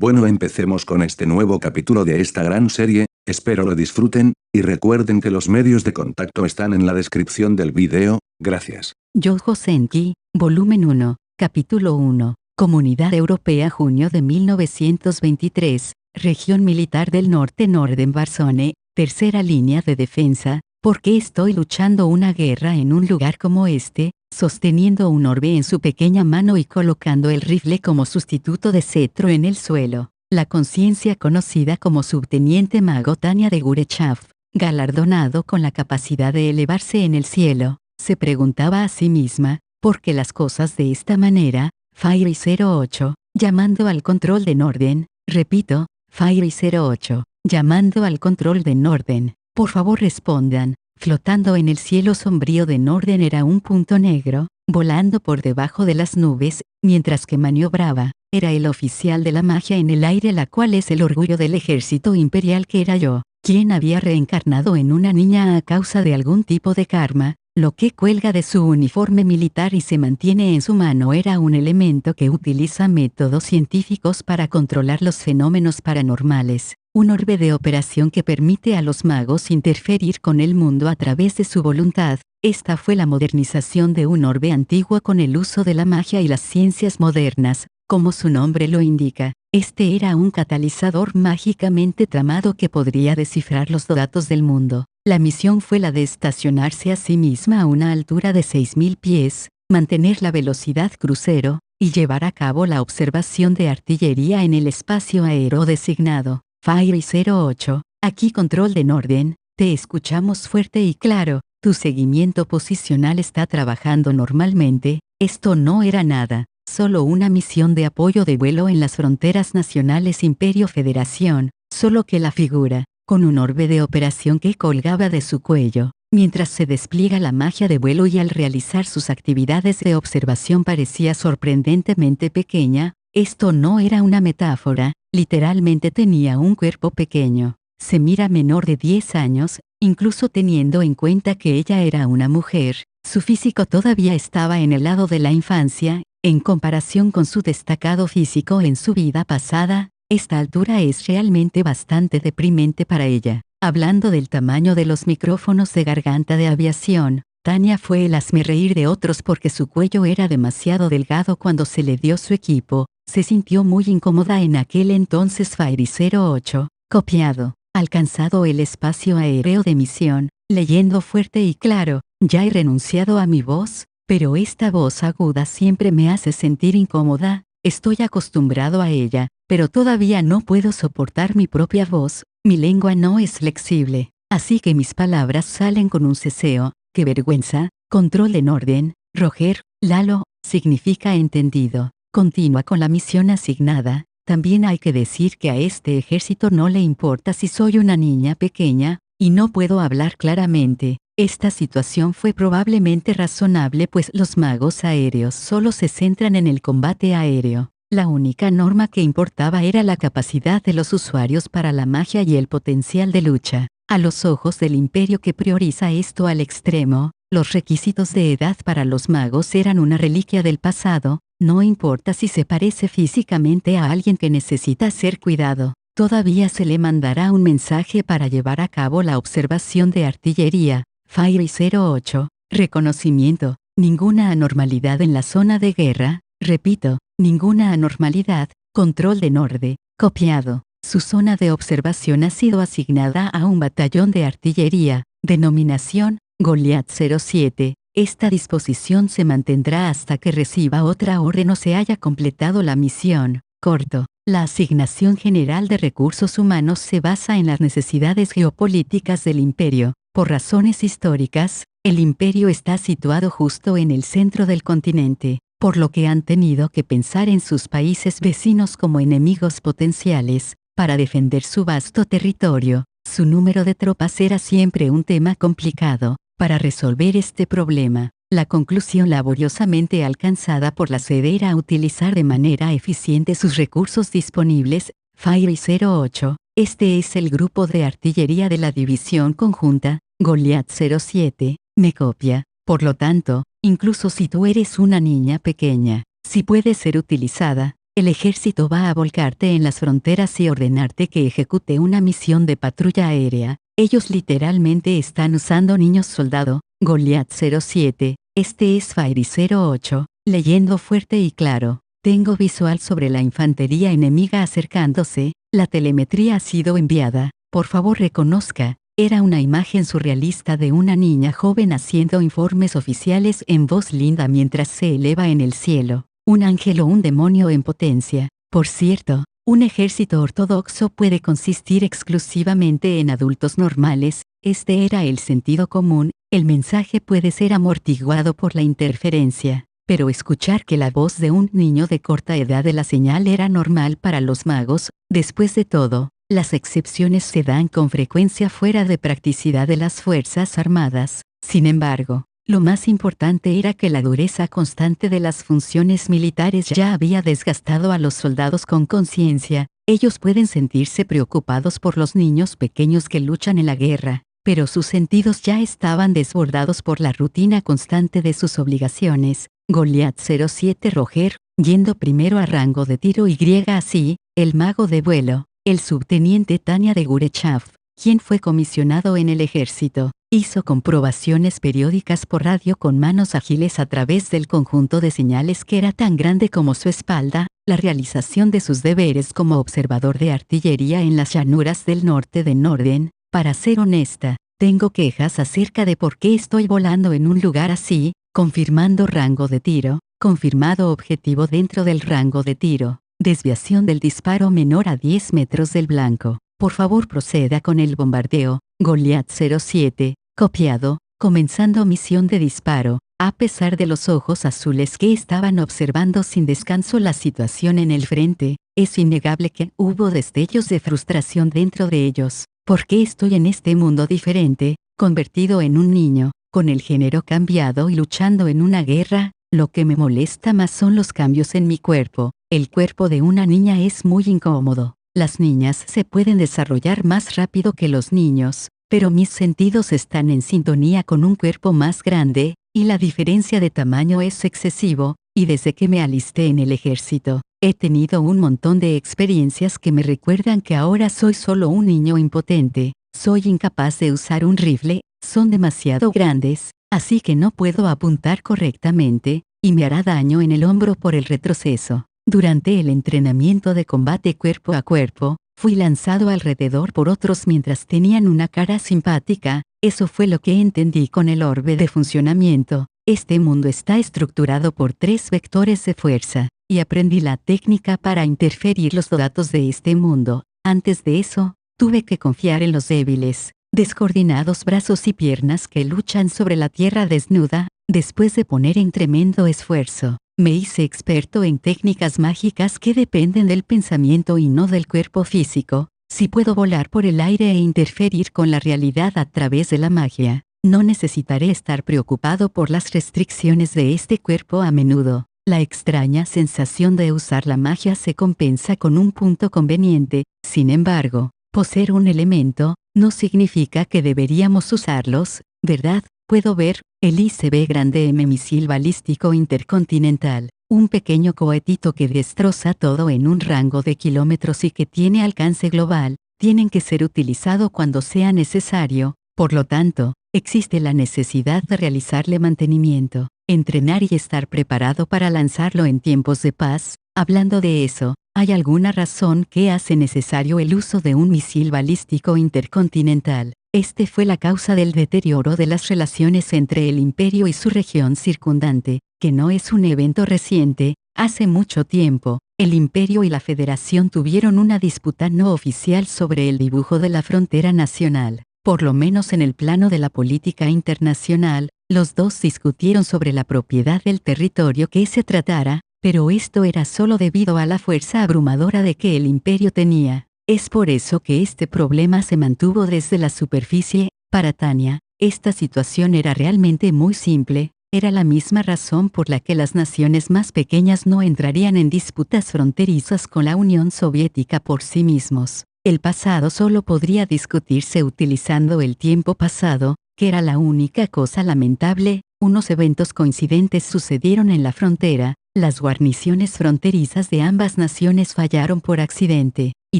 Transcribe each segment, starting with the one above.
Bueno, empecemos con este nuevo capítulo de esta gran serie, espero lo disfruten, y recuerden que los medios de contacto están en la descripción del video, gracias. Yojo Senki, volumen 1, capítulo 1, Comunidad Europea, junio de 1923, Región Militar del Norte, Norden Varsone, tercera línea de defensa. ¿Por qué estoy luchando una guerra en un lugar como este, sosteniendo un orbe en su pequeña mano y colocando el rifle como sustituto de cetro en el suelo? La conciencia conocida como subteniente mago Tania de Gurechav, galardonado con la capacidad de elevarse en el cielo, se preguntaba a sí misma, ¿por qué las cosas de esta manera? Fairy 08, llamando al control de Norden, repito, Fairy 08, llamando al control de Norden. Por favor respondan. Flotando en el cielo sombrío de Norden era un punto negro, volando por debajo de las nubes, mientras que maniobraba. Era el oficial de la magia en el aire, la cual es el orgullo del ejército imperial que era yo, quien había reencarnado en una niña a causa de algún tipo de karma. Lo que cuelga de su uniforme militar y se mantiene en su mano era un elemento que utiliza métodos científicos para controlar los fenómenos paranormales. Un orbe de operación que permite a los magos interferir con el mundo a través de su voluntad. Esta fue la modernización de un orbe antiguo con el uso de la magia y las ciencias modernas, como su nombre lo indica. Este era un catalizador mágicamente tramado que podría descifrar los datos del mundo. La misión fue la de estacionarse a sí misma a una altura de 6.000 pies, mantener la velocidad crucero, y llevar a cabo la observación de artillería en el espacio aéreo designado. Fairy 08, aquí control de Norden, te escuchamos fuerte y claro, tu seguimiento posicional está trabajando normalmente. Esto no era nada, solo una misión de apoyo de vuelo en las fronteras nacionales Imperio Federación, solo que la figura, con un orbe de operación que colgaba de su cuello, mientras se despliega la magia de vuelo y al realizar sus actividades de observación parecía sorprendentemente pequeña. Esto no era una metáfora, literalmente tenía un cuerpo pequeño. Se mira menor de 10 años, incluso teniendo en cuenta que ella era una mujer. Su físico todavía estaba en el lado de la infancia, en comparación con su destacado físico en su vida pasada. Esta altura es realmente bastante deprimente para ella. Hablando del tamaño de los micrófonos de garganta de aviación, Tania fue el hazmerreír de otros porque su cuello era demasiado delgado cuando se le dio su equipo. Se sintió muy incómoda en aquel entonces. Fairy 08, copiado, alcanzado el espacio aéreo de misión, leyendo fuerte y claro, ya he renunciado a mi voz, pero esta voz aguda siempre me hace sentir incómoda. Estoy acostumbrado a ella, pero todavía no puedo soportar mi propia voz, mi lengua no es flexible, así que mis palabras salen con un ceseo. ¡Qué vergüenza! Control en orden, Roger, Lalo, significa entendido. Continúa con la misión asignada. También hay que decir que a este ejército no le importa si soy una niña pequeña, y no puedo hablar claramente. Esta situación fue probablemente razonable pues los magos aéreos solo se centran en el combate aéreo. La única norma que importaba era la capacidad de los usuarios para la magia y el potencial de lucha. A los ojos del imperio que prioriza esto al extremo, los requisitos de edad para los magos eran una reliquia del pasado. No importa si se parece físicamente a alguien que necesita ser cuidado, todavía se le mandará un mensaje para llevar a cabo la observación de artillería. Fairy 08, reconocimiento, ninguna anormalidad en la zona de guerra, repito, ninguna anormalidad, control de Norde, copiado. Su zona de observación ha sido asignada a un batallón de artillería, denominación, Goliath 07. Esta disposición se mantendrá hasta que reciba otra orden o se haya completado la misión. Corto. La asignación general de recursos humanos se basa en las necesidades geopolíticas del imperio. Por razones históricas, el imperio está situado justo en el centro del continente, por lo que han tenido que pensar en sus países vecinos como enemigos potenciales, para defender su vasto territorio. Su número de tropas era siempre un tema complicado. Para resolver este problema, la conclusión laboriosamente alcanzada por la sede era utilizar de manera eficiente sus recursos disponibles. Fairy 08, este es el grupo de artillería de la división conjunta, Goliath 07, me copia. Por lo tanto, incluso si tú eres una niña pequeña, si puede ser utilizada, el ejército va a volcarte en las fronteras y ordenarte que ejecute una misión de patrulla aérea. Ellos literalmente están usando niños soldado. Goliath 07, este es Fairy 08, leyendo fuerte y claro. Tengo visual sobre la infantería enemiga acercándose, la telemetría ha sido enviada, por favor reconozca. Era una imagen surrealista de una niña joven haciendo informes oficiales en voz linda mientras se eleva en el cielo. Un ángel o un demonio en potencia. Por cierto, un ejército ortodoxo puede consistir exclusivamente en adultos normales, este era el sentido común, el mensaje puede ser amortiguado por la interferencia, pero escuchar que la voz de un niño de corta edad de la señal era normal para los magos, después de todo, las excepciones se dan con frecuencia fuera de practicidad de las Fuerzas Armadas. Sin embargo, lo más importante era que la dureza constante de las funciones militares ya había desgastado a los soldados con conciencia. Ellos pueden sentirse preocupados por los niños pequeños que luchan en la guerra, pero sus sentidos ya estaban desbordados por la rutina constante de sus obligaciones. Goliath 07 Roger, yendo primero a rango de tiro y así, el mago de vuelo, el subteniente Tania de Gurechav, quien fue comisionado en el ejército, hizo comprobaciones periódicas por radio con manos ágiles a través del conjunto de señales que era tan grande como su espalda, la realización de sus deberes como observador de artillería en las llanuras del norte de Norden. Para ser honesta, tengo quejas acerca de por qué estoy volando en un lugar así, confirmando rango de tiro, confirmado objetivo dentro del rango de tiro, desviación del disparo menor a 10 metros del blanco. Por favor proceda con el bombardeo. Goliath 07, copiado, comenzando misión de disparo. A pesar de los ojos azules que estaban observando sin descanso la situación en el frente, es innegable que hubo destellos de frustración dentro de ellos. ¿Por qué estoy en este mundo diferente, convertido en un niño, con el género cambiado y luchando en una guerra? Lo que me molesta más son los cambios en mi cuerpo. El cuerpo de una niña es muy incómodo. Las niñas se pueden desarrollar más rápido que los niños, pero mis sentidos están en sintonía con un cuerpo más grande, y la diferencia de tamaño es excesivo, y desde que me alisté en el ejército, he tenido un montón de experiencias que me recuerdan que ahora soy solo un niño impotente, soy incapaz de usar un rifle, son demasiado grandes, así que no puedo apuntar correctamente, y me hará daño en el hombro por el retroceso. Durante el entrenamiento de combate cuerpo a cuerpo, fui lanzado alrededor por otros mientras tenían una cara simpática, eso fue lo que entendí con el orbe de funcionamiento. Este mundo está estructurado por 3 vectores de fuerza, y aprendí la técnica para interferir los datos de este mundo. Antes de eso, tuve que confiar en los débiles, descoordinados brazos y piernas que luchan sobre la tierra desnuda, después de poner en tremendo esfuerzo. Me hice experto en técnicas mágicas que dependen del pensamiento y no del cuerpo físico. Si puedo volar por el aire e interferir con la realidad a través de la magia, no necesitaré estar preocupado por las restricciones de este cuerpo a menudo. La extraña sensación de usar la magia se compensa con un punto conveniente. Sin embargo, poseer un elemento no significa que deberíamos usarlos, ¿verdad? Puedo ver el ICB Grande M misil balístico intercontinental, un pequeño cohetito que destroza todo en un rango de kilómetros y que tiene alcance global, tienen que ser utilizado cuando sea necesario, por lo tanto, existe la necesidad de realizarle mantenimiento, entrenar y estar preparado para lanzarlo en tiempos de paz. Hablando de eso, ¿hay alguna razón que hace necesario el uso de un misil balístico intercontinental? Este fue la causa del deterioro de las relaciones entre el imperio y su región circundante, que no es un evento reciente. Hace mucho tiempo, el imperio y la federación tuvieron una disputa no oficial sobre el dibujo de la frontera nacional. Por lo menos en el plano de la política internacional, los dos discutieron sobre la propiedad del territorio que se tratara, pero esto era solo debido a la fuerza abrumadora de que el imperio tenía. Es por eso que este problema se mantuvo desde la superficie. Para Tania, esta situación era realmente muy simple, era la misma razón por la que las naciones más pequeñas no entrarían en disputas fronterizas con la Unión Soviética por sí mismos. El pasado solo podría discutirse utilizando el tiempo pasado, que era la única cosa lamentable. Unos eventos coincidentes sucedieron en la frontera, Las guarniciones fronterizas de ambas naciones fallaron por accidente, y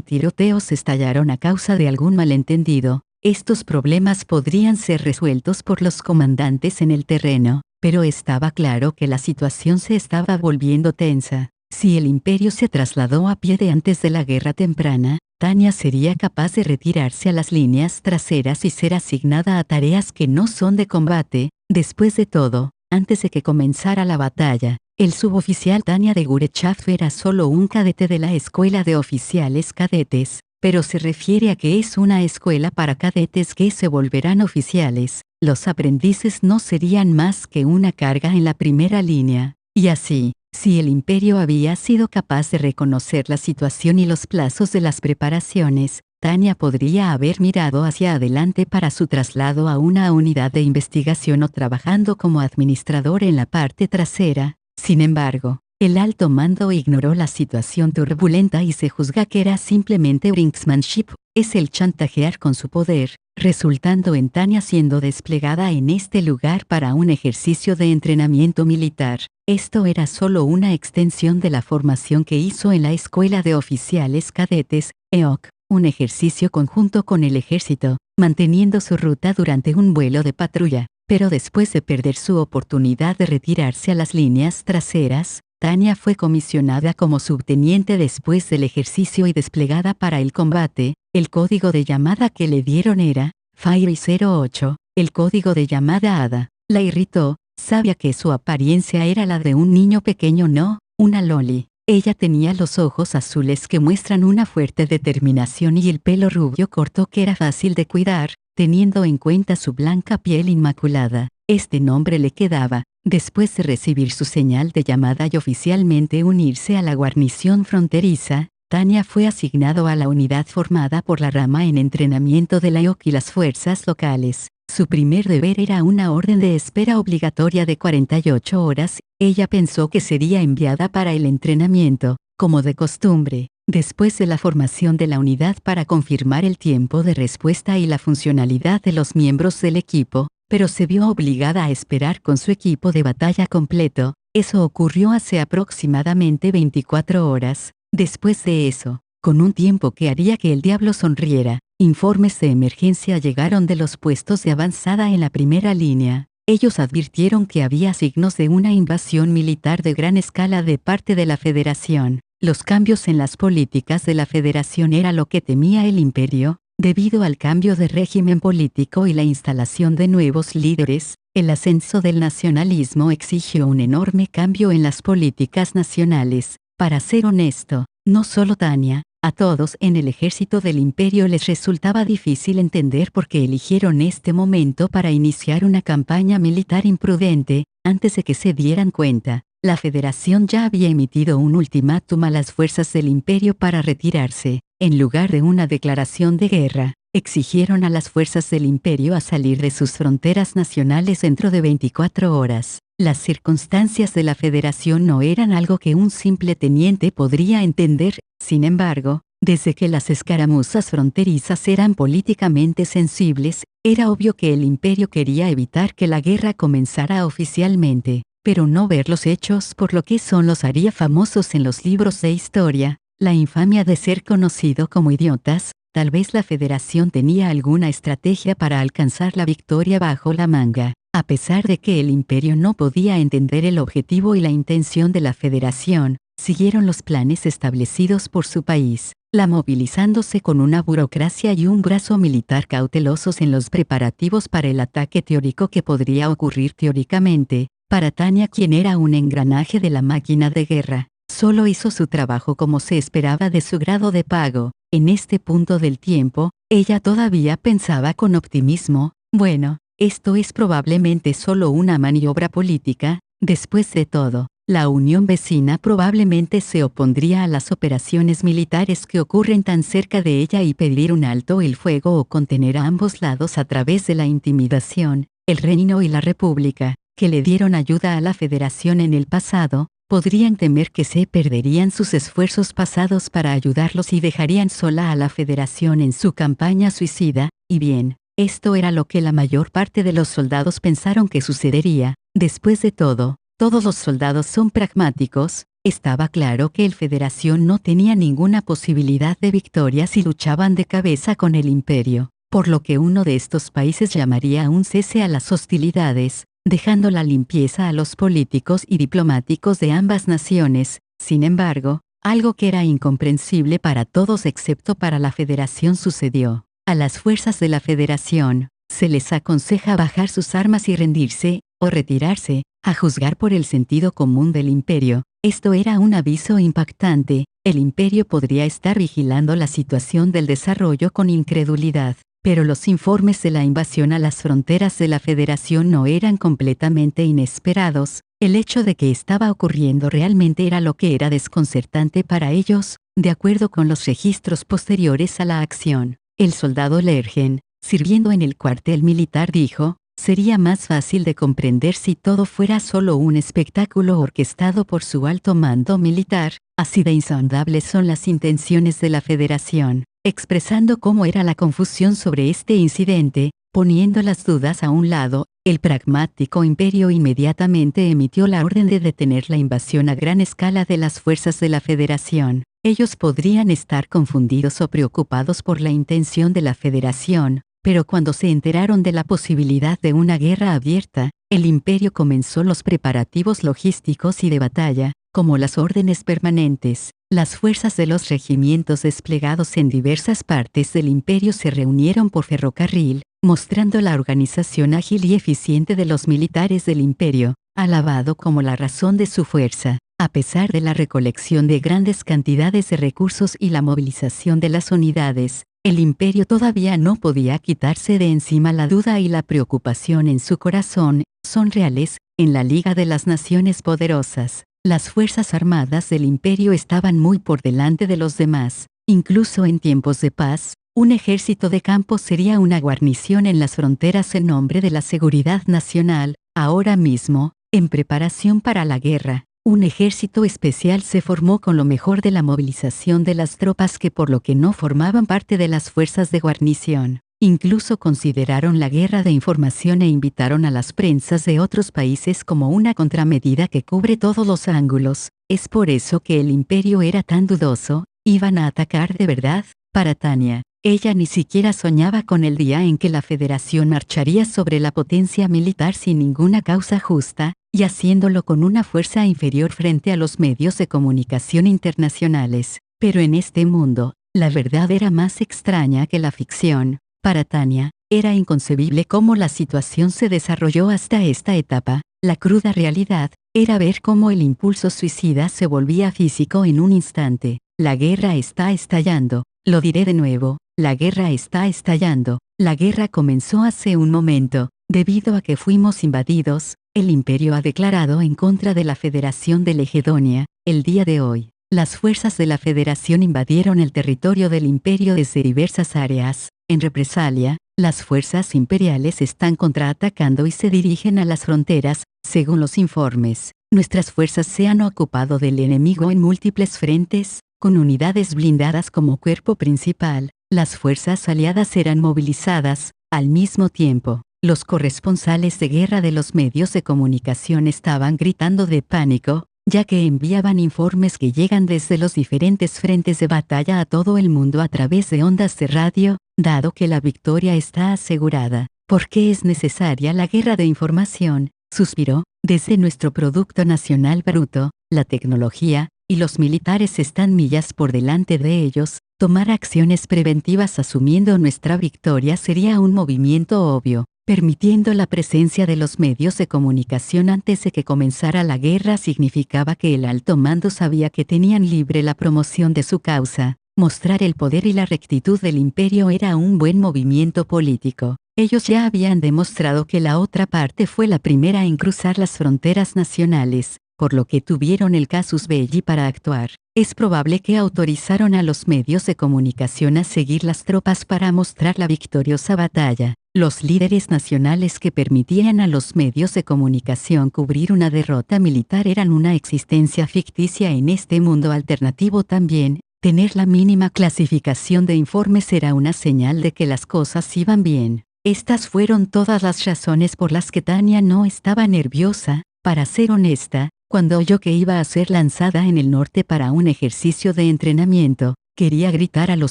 tiroteos estallaron a causa de algún malentendido. Estos problemas podrían ser resueltos por los comandantes en el terreno, pero estaba claro que la situación se estaba volviendo tensa. Si el imperio se trasladó a pie de antes de la guerra temprana, Tanya sería capaz de retirarse a las líneas traseras y ser asignada a tareas que no son de combate. Después de todo, antes de que comenzara la batalla, el suboficial Tanya de Gurechav era solo un cadete de la Escuela de Oficiales Cadetes, pero se refiere a que es una escuela para cadetes que se volverán oficiales. Los aprendices no serían más que una carga en la primera línea. Y así, si el imperio había sido capaz de reconocer la situación y los plazos de las preparaciones, Tanya podría haber mirado hacia adelante para su traslado a una unidad de investigación o trabajando como administrador en la parte trasera. Sin embargo, el alto mando ignoró la situación turbulenta y se juzga que era simplemente brinksmanship, es el chantajear con su poder, resultando en Tanya siendo desplegada en este lugar para un ejercicio de entrenamiento militar. Esto era solo una extensión de la formación que hizo en la Escuela de Oficiales Cadetes, EOC, un ejercicio conjunto con el ejército, manteniendo su ruta durante un vuelo de patrulla. Pero después de perder su oportunidad de retirarse a las líneas traseras, Tanya fue comisionada como subteniente después del ejercicio y desplegada para el combate. El código de llamada que le dieron era Fire 08, el código de llamada Ada. La irritó, sabía que su apariencia era la de un niño pequeño, no una loli. Ella tenía los ojos azules que muestran una fuerte determinación y el pelo rubio corto que era fácil de cuidar, teniendo en cuenta su blanca piel inmaculada. Este nombre le quedaba, después de recibir su señal de llamada y oficialmente unirse a la guarnición fronteriza. Tanya fue asignado a la unidad formada por la rama en entrenamiento de la EOC y las fuerzas locales. Su primer deber era una orden de espera obligatoria de 48 horas. Ella pensó que sería enviada para el entrenamiento, como de costumbre, después de la formación de la unidad para confirmar el tiempo de respuesta y la funcionalidad de los miembros del equipo, pero se vio obligada a esperar con su equipo de batalla completo. Eso ocurrió hace aproximadamente 24 horas. Después de eso, con un tiempo que haría que el diablo sonriera, informes de emergencia llegaron de los puestos de avanzada en la primera línea. Ellos advirtieron que había signos de una invasión militar de gran escala de parte de la Federación. Los cambios en las políticas de la Federación era lo que temía el imperio. Debido al cambio de régimen político y la instalación de nuevos líderes, el ascenso del nacionalismo exigió un enorme cambio en las políticas nacionales. Para ser honesto, no solo Tanya, a todos en el ejército del imperio les resultaba difícil entender por qué eligieron este momento para iniciar una campaña militar imprudente. Antes de que se dieran cuenta, la Federación ya había emitido un ultimátum a las fuerzas del imperio para retirarse. En lugar de una declaración de guerra, exigieron a las fuerzas del imperio a salir de sus fronteras nacionales dentro de 24 horas. Las circunstancias de la Federación no eran algo que un simple teniente podría entender. Sin embargo, desde que las escaramuzas fronterizas eran políticamente sensibles, era obvio que el imperio quería evitar que la guerra comenzara oficialmente, pero no ver los hechos por lo que son los haría famosos en los libros de historia. La infamia de ser conocido como idiotas. Tal vez la Federación tenía alguna estrategia para alcanzar la victoria bajo la manga. A pesar de que el imperio no podía entender el objetivo y la intención de la Federación, siguieron los planes establecidos por su país, la movilizándose con una burocracia y un brazo militar cautelosos en los preparativos para el ataque teórico que podría ocurrir teóricamente. Para Tanya, quien era un engranaje de la máquina de guerra, solo hizo su trabajo como se esperaba de su grado de pago. En este punto del tiempo, ella todavía pensaba con optimismo, bueno, esto es probablemente solo una maniobra política. Después de todo, la Unión Vecina probablemente se opondría a las operaciones militares que ocurren tan cerca de ella y pedir un alto el fuego o contener a ambos lados a través de la intimidación. El Reino y la República, que le dieron ayuda a la Federación en el pasado, podrían temer que se perderían sus esfuerzos pasados para ayudarlos y dejarían sola a la Federación en su campaña suicida. Y bien, esto era lo que la mayor parte de los soldados pensaron que sucedería. Después de todo, Todos los soldados son pragmáticos. Estaba claro que el Federación no tenía ninguna posibilidad de victoria si luchaban de cabeza con el Imperio, por lo que uno de estos países llamaría a un cese a las hostilidades, dejando la limpieza a los políticos y diplomáticos de ambas naciones. Sin embargo, algo que era incomprensible para todos excepto para la Federación sucedió. A las fuerzas de la Federación se les aconseja bajar sus armas y rendirse, o retirarse, a juzgar por el sentido común del Imperio. Esto era un aviso impactante. El Imperio podría estar vigilando la situación del desarrollo con incredulidad, pero los informes de la invasión a las fronteras de la Federación no eran completamente inesperados. El hecho de que estaba ocurriendo realmente era lo que era desconcertante para ellos, de acuerdo con los registros posteriores a la acción. El soldado Lergen, sirviendo en el cuartel militar, dijo: sería más fácil de comprender si todo fuera solo un espectáculo orquestado por su alto mando militar. Así de insondables son las intenciones de la Federación. Expresando cómo era la confusión sobre este incidente, poniendo las dudas a un lado, el pragmático Imperio inmediatamente emitió la orden de detener la invasión a gran escala de las fuerzas de la Federación. Ellos podrían estar confundidos o preocupados por la intención de la Federación, pero cuando se enteraron de la posibilidad de una guerra abierta, el Imperio comenzó los preparativos logísticos y de batalla, como las órdenes permanentes. Las fuerzas de los regimientos desplegados en diversas partes del Imperio se reunieron por ferrocarril, mostrando la organización ágil y eficiente de los militares del Imperio, alabado como la razón de su fuerza. A pesar de la recolección de grandes cantidades de recursos y la movilización de las unidades, el Imperio todavía no podía quitarse de encima la duda y la preocupación en su corazón. Son reales. En la Liga de las Naciones Poderosas, las fuerzas armadas del Imperio estaban muy por delante de los demás. Incluso en tiempos de paz, un ejército de campo sería una guarnición en las fronteras en nombre de la seguridad nacional. Ahora mismo, en preparación para la guerra, un ejército especial se formó con lo mejor de la movilización de las tropas que por lo que no formaban parte de las fuerzas de guarnición. Incluso consideraron la guerra de información e invitaron a las prensas de otros países como una contramedida que cubre todos los ángulos. Es por eso que el Imperio era tan dudoso. ¿Iban a atacar de verdad? Para Tania, ella ni siquiera soñaba con el día en que la Federación marcharía sobre la potencia militar sin ninguna causa justa, y haciéndolo con una fuerza inferior frente a los medios de comunicación internacionales. Pero en este mundo, la verdad era más extraña que la ficción. Para Tania, era inconcebible cómo la situación se desarrolló hasta esta etapa. La cruda realidad era ver cómo el impulso suicida se volvía físico en un instante. La guerra está estallando. Lo diré de nuevo, la guerra está estallando. La guerra comenzó hace un momento. Debido a que fuimos invadidos, el Imperio ha declarado en contra de la Federación de Legedonia. El día de hoy, las fuerzas de la Federación invadieron el territorio del Imperio desde diversas áreas. En represalia, las fuerzas imperiales están contraatacando y se dirigen a las fronteras. Según los informes, nuestras fuerzas se han ocupado del enemigo en múltiples frentes, con unidades blindadas como cuerpo principal. Las fuerzas aliadas serán movilizadas. Al mismo tiempo, los corresponsales de guerra de los medios de comunicación estaban gritando de pánico, ya que enviaban informes que llegan desde los diferentes frentes de batalla a todo el mundo a través de ondas de radio. Dado que la victoria está asegurada, ¿por qué es necesaria la guerra de información? Suspiró. Desde nuestro Producto Nacional Bruto, la tecnología, y los militares están millas por delante de ellos. Tomar acciones preventivas asumiendo nuestra victoria sería un movimiento obvio. Permitiendo la presencia de los medios de comunicación antes de que comenzara la guerra significaba que el alto mando sabía que tenían libre la promoción de su causa. Mostrar el poder y la rectitud del Imperio era un buen movimiento político. Ellos ya habían demostrado que la otra parte fue la primera en cruzar las fronteras nacionales, por lo que tuvieron el casus belli para actuar. Es probable que autorizaron a los medios de comunicación a seguir las tropas para mostrar la victoriosa batalla. Los líderes nacionales que permitían a los medios de comunicación cubrir una derrota militar eran una existencia ficticia en este mundo alternativo también. Tener la mínima clasificación de informes era una señal de que las cosas iban bien. Estas fueron todas las razones por las que Tania no estaba nerviosa. Para ser honesta, cuando oyó que iba a ser lanzada en el norte para un ejercicio de entrenamiento, quería gritar a los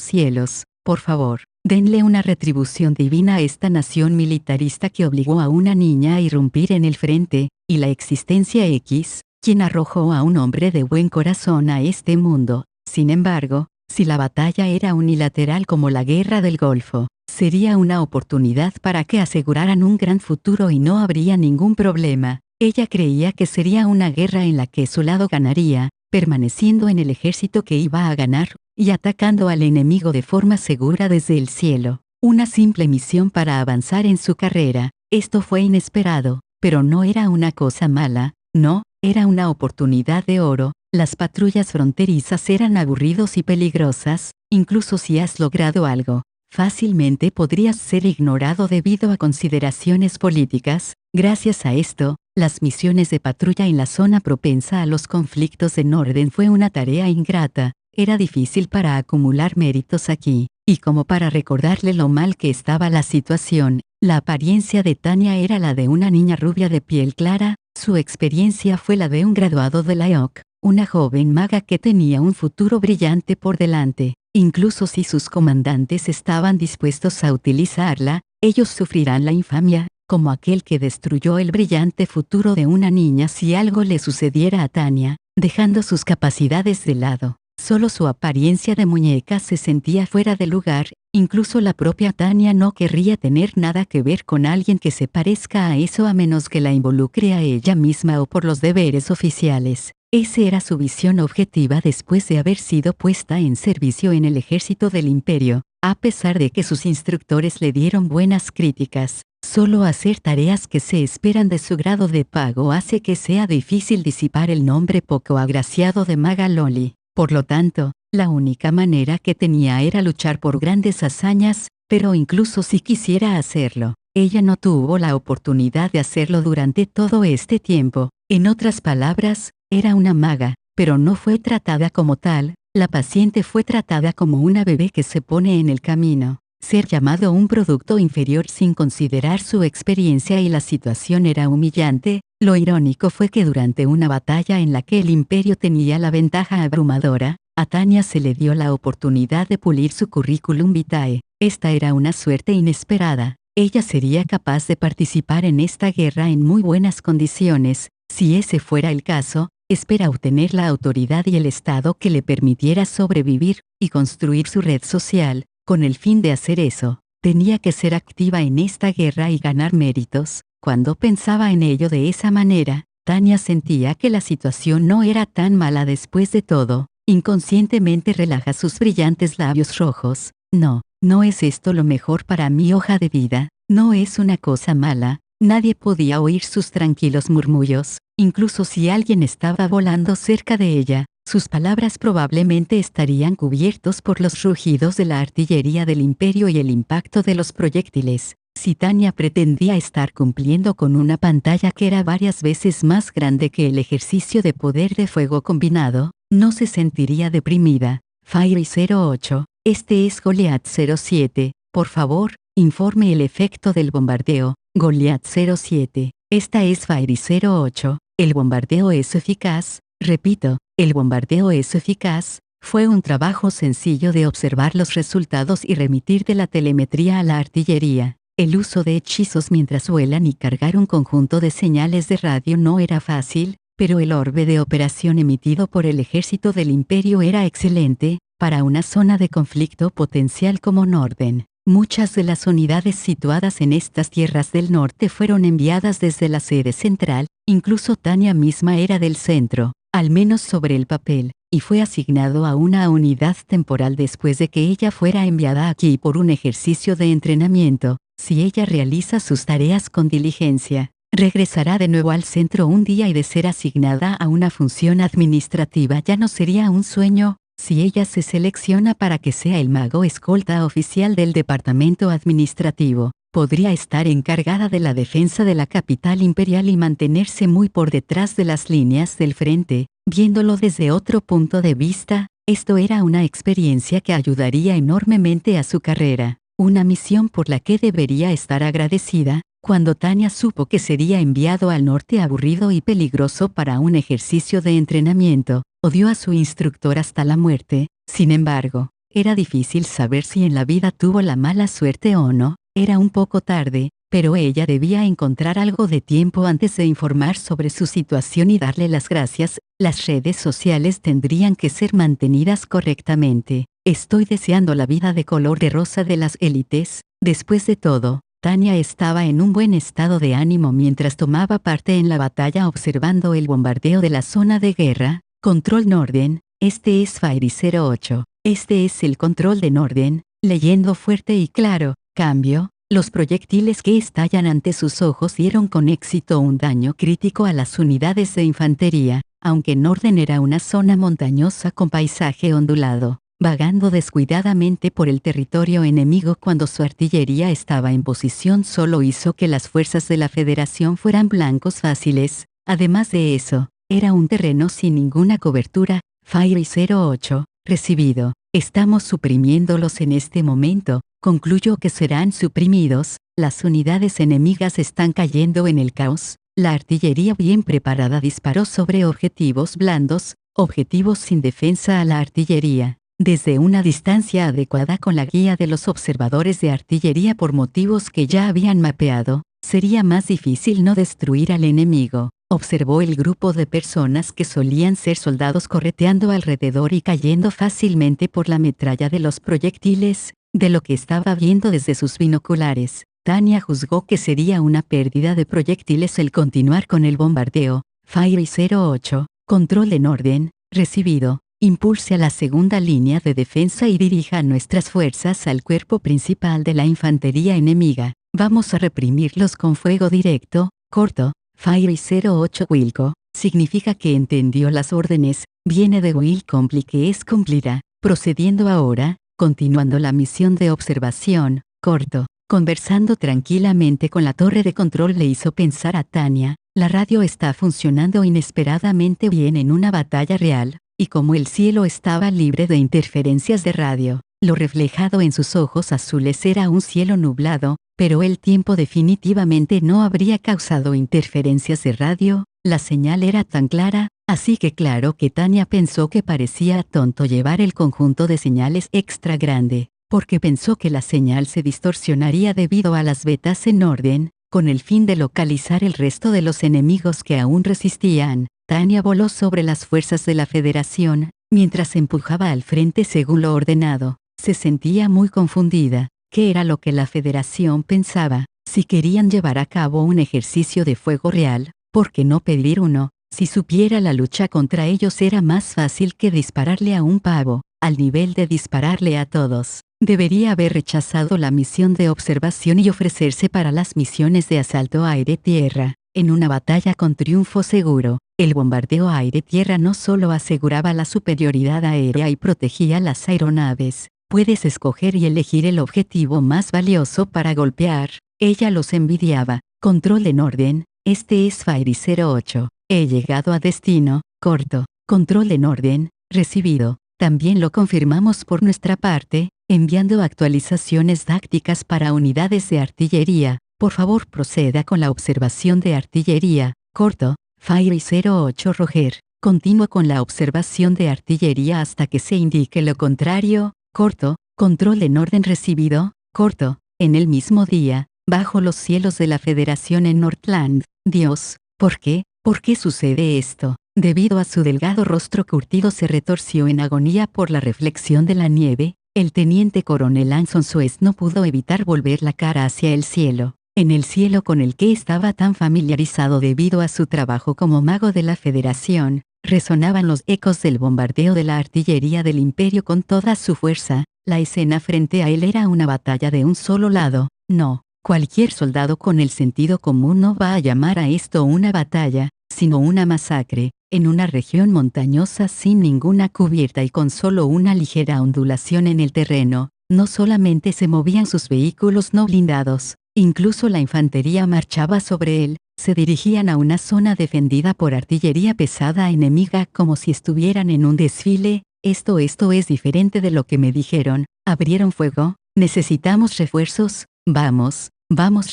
cielos, por favor, denle una retribución divina a esta nación militarista que obligó a una niña a irrumpir en el frente, y la existencia X, quien arrojó a un hombre de buen corazón a este mundo. Sin embargo, si la batalla era unilateral como la guerra del Golfo, sería una oportunidad para que aseguraran un gran futuro y no habría ningún problema. Ella creía que sería una guerra en la que su lado ganaría, permaneciendo en el ejército que iba a ganar, y atacando al enemigo de forma segura desde el cielo. Una simple misión para avanzar en su carrera. Esto fue inesperado, pero no era una cosa mala, no, era una oportunidad de oro. Las patrullas fronterizas eran aburridos y peligrosas, incluso si has logrado algo, fácilmente podrías ser ignorado debido a consideraciones políticas. Gracias a esto, las misiones de patrulla en la zona propensa a los conflictos de Norden fue una tarea ingrata. Era difícil para acumular méritos aquí, y como para recordarle lo mal que estaba la situación, la apariencia de Tanya era la de una niña rubia de piel clara. Su experiencia fue la de un graduado de la EOC, una joven maga que tenía un futuro brillante por delante. Incluso si sus comandantes estaban dispuestos a utilizarla, ellos sufrirán la infamia, como aquel que destruyó el brillante futuro de una niña si algo le sucediera a Tanya, dejando sus capacidades de lado. Solo su apariencia de muñeca se sentía fuera de lugar, incluso la propia Tanya no querría tener nada que ver con alguien que se parezca a eso a menos que la involucre a ella misma o por los deberes oficiales. Esa era su visión objetiva después de haber sido puesta en servicio en el ejército del Imperio. A pesar de que sus instructores le dieron buenas críticas, solo hacer tareas que se esperan de su grado de pago hace que sea difícil disipar el nombre poco agraciado de Maga Loli. Por lo tanto, la única manera que tenía era luchar por grandes hazañas, pero incluso si quisiera hacerlo, ella no tuvo la oportunidad de hacerlo durante todo este tiempo. En otras palabras, era una maga, pero no fue tratada como tal. La paciente fue tratada como una bebé que se pone en el camino. Ser llamado un producto inferior sin considerar su experiencia y la situación era humillante. Lo irónico fue que durante una batalla en la que el Imperio tenía la ventaja abrumadora, a Tanya se le dio la oportunidad de pulir su currículum vitae. Esta era una suerte inesperada. Ella sería capaz de participar en esta guerra en muy buenas condiciones. Si ese fuera el caso, espera obtener la autoridad y el estado que le permitiera sobrevivir y construir su red social. Con el fin de hacer eso, tenía que ser activa en esta guerra y ganar méritos. Cuando pensaba en ello de esa manera, Tanya sentía que la situación no era tan mala después de todo. Inconscientemente relaja sus brillantes labios rojos. No, no es esto lo mejor para mi hoja de vida. No es una cosa mala. Nadie podía oír sus tranquilos murmullos, incluso si alguien estaba volando cerca de ella. Sus palabras probablemente estarían cubiertos por los rugidos de la artillería del Imperio y el impacto de los proyectiles. Si Tanya pretendía estar cumpliendo con una pantalla que era varias veces más grande que el ejercicio de poder de fuego combinado, no se sentiría deprimida. Fairy 08, este es Goliath 07, por favor, informe el efecto del bombardeo. Goliath 07, esta es Fairy 08, el bombardeo es eficaz. Repito, el bombardeo es eficaz. Fue un trabajo sencillo de observar los resultados y remitir de la telemetría a la artillería. El uso de hechizos mientras vuelan y cargar un conjunto de señales de radio no era fácil, pero el orbe de operación emitido por el ejército del Imperio era excelente, para una zona de conflicto potencial como Norden. Muchas de las unidades situadas en estas tierras del norte fueron enviadas desde la sede central, incluso Tanya misma era del centro, al menos sobre el papel, y fue asignado a una unidad temporal después de que ella fuera enviada aquí por un ejercicio de entrenamiento. Si ella realiza sus tareas con diligencia, regresará de nuevo al centro un día y de ser asignada a una función administrativa ya no sería un sueño. Si ella se selecciona para que sea el mago escolta oficial del departamento administrativo, podría estar encargada de la defensa de la capital imperial y mantenerse muy por detrás de las líneas del frente. Viéndolo desde otro punto de vista, esto era una experiencia que ayudaría enormemente a su carrera. Una misión por la que debería estar agradecida. Cuando Tania supo que sería enviado al norte aburrido y peligroso para un ejercicio de entrenamiento, odió a su instructor hasta la muerte. Sin embargo, era difícil saber si en la vida tuvo la mala suerte o no. Era un poco tarde, pero ella debía encontrar algo de tiempo antes de informar sobre su situación y darle las gracias. Las redes sociales tendrían que ser mantenidas correctamente. Estoy deseando la vida de color de rosa de las élites. Después de todo, Tania estaba en un buen estado de ánimo mientras tomaba parte en la batalla observando el bombardeo de la zona de guerra. Control Norden, este es Fairy 08. Este es el control de Norden, leyendo fuerte y claro. Cambio, los proyectiles que estallan ante sus ojos dieron con éxito un daño crítico a las unidades de infantería, aunque Norden era una zona montañosa con paisaje ondulado, vagando descuidadamente por el territorio enemigo cuando su artillería estaba en posición solo hizo que las fuerzas de la Federación fueran blancos fáciles. Además de eso, era un terreno sin ninguna cobertura. Fairy 08, recibido. Estamos suprimiéndolos en este momento. Concluyo que serán suprimidos. Las unidades enemigas están cayendo en el caos. La artillería bien preparada disparó sobre objetivos blandos, objetivos sin defensa a la artillería. Desde una distancia adecuada con la guía de los observadores de artillería por motivos que ya habían mapeado, sería más difícil no destruir al enemigo. Observó el grupo de personas que solían ser soldados correteando alrededor y cayendo fácilmente por la metralla de los proyectiles. De lo que estaba viendo desde sus binoculares, Tania juzgó que sería una pérdida de proyectiles el continuar con el bombardeo. Fairy 08, control en orden, recibido. Impulse a la segunda línea de defensa y dirija nuestras fuerzas al cuerpo principal de la infantería enemiga. Vamos a reprimirlos con fuego directo, corto. Fairy 08 Wilco, significa que entendió las órdenes, viene de Will Compli que es cumplirá. Procediendo ahora. Continuando la misión de observación, corto, conversando tranquilamente con la torre de control le hizo pensar a Tania, la radio está funcionando inesperadamente bien en una batalla real, y como el cielo estaba libre de interferencias de radio, lo reflejado en sus ojos azules era un cielo nublado, pero el tiempo definitivamente no habría causado interferencias de radio, la señal era tan clara. Así que claro que Tania pensó que parecía tonto llevar el conjunto de señales extra grande, porque pensó que la señal se distorsionaría debido a las vetas en orden, con el fin de localizar el resto de los enemigos que aún resistían. Tania voló sobre las fuerzas de la Federación, mientras empujaba al frente según lo ordenado. Se sentía muy confundida. ¿Qué era lo que la Federación pensaba? Si querían llevar a cabo un ejercicio de fuego real, ¿por qué no pedir uno? Si supiera la lucha contra ellos era más fácil que dispararle a un pavo, al nivel de dispararle a todos. Debería haber rechazado la misión de observación y ofrecerse para las misiones de asalto aire-tierra. En una batalla con triunfo seguro, el bombardeo aire-tierra no solo aseguraba la superioridad aérea y protegía las aeronaves. Puedes escoger y elegir el objetivo más valioso para golpear. Ella los envidiaba. Control en orden, este es Fairy 08. He llegado a destino, corto, control en orden, recibido. También lo confirmamos por nuestra parte, enviando actualizaciones tácticas para unidades de artillería. Por favor proceda con la observación de artillería, corto, Fairy 08 Roger. Continúo con la observación de artillería hasta que se indique lo contrario, corto, control en orden recibido, corto. En el mismo día, bajo los cielos de la Federación en Northland. Dios, ¿por qué? ¿Por qué sucede esto? Debido a su delgado rostro curtido se retorció en agonía por la reflexión de la nieve, el teniente coronel Anson Suez no pudo evitar volver la cara hacia el cielo. En el cielo con el que estaba tan familiarizado debido a su trabajo como mago de la Federación, resonaban los ecos del bombardeo de la artillería del Imperio con toda su fuerza. La escena frente a él era una batalla de un solo lado. No. Cualquier soldado con el sentido común no va a llamar a esto una batalla, sino una masacre, en una región montañosa sin ninguna cubierta y con solo una ligera ondulación en el terreno. No solamente se movían sus vehículos no blindados, incluso la infantería marchaba sobre él, se dirigían a una zona defendida por artillería pesada enemiga como si estuvieran en un desfile. Esto es diferente de lo que me dijeron. Abrieron fuego, necesitamos refuerzos. Vamos,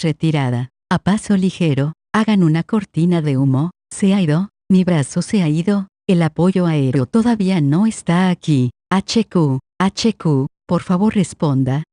retirada. a paso ligero, hagan una cortina de humo, se ha ido, mi brazo se ha ido, el apoyo aéreo todavía no está aquí, HQ, por favor responda,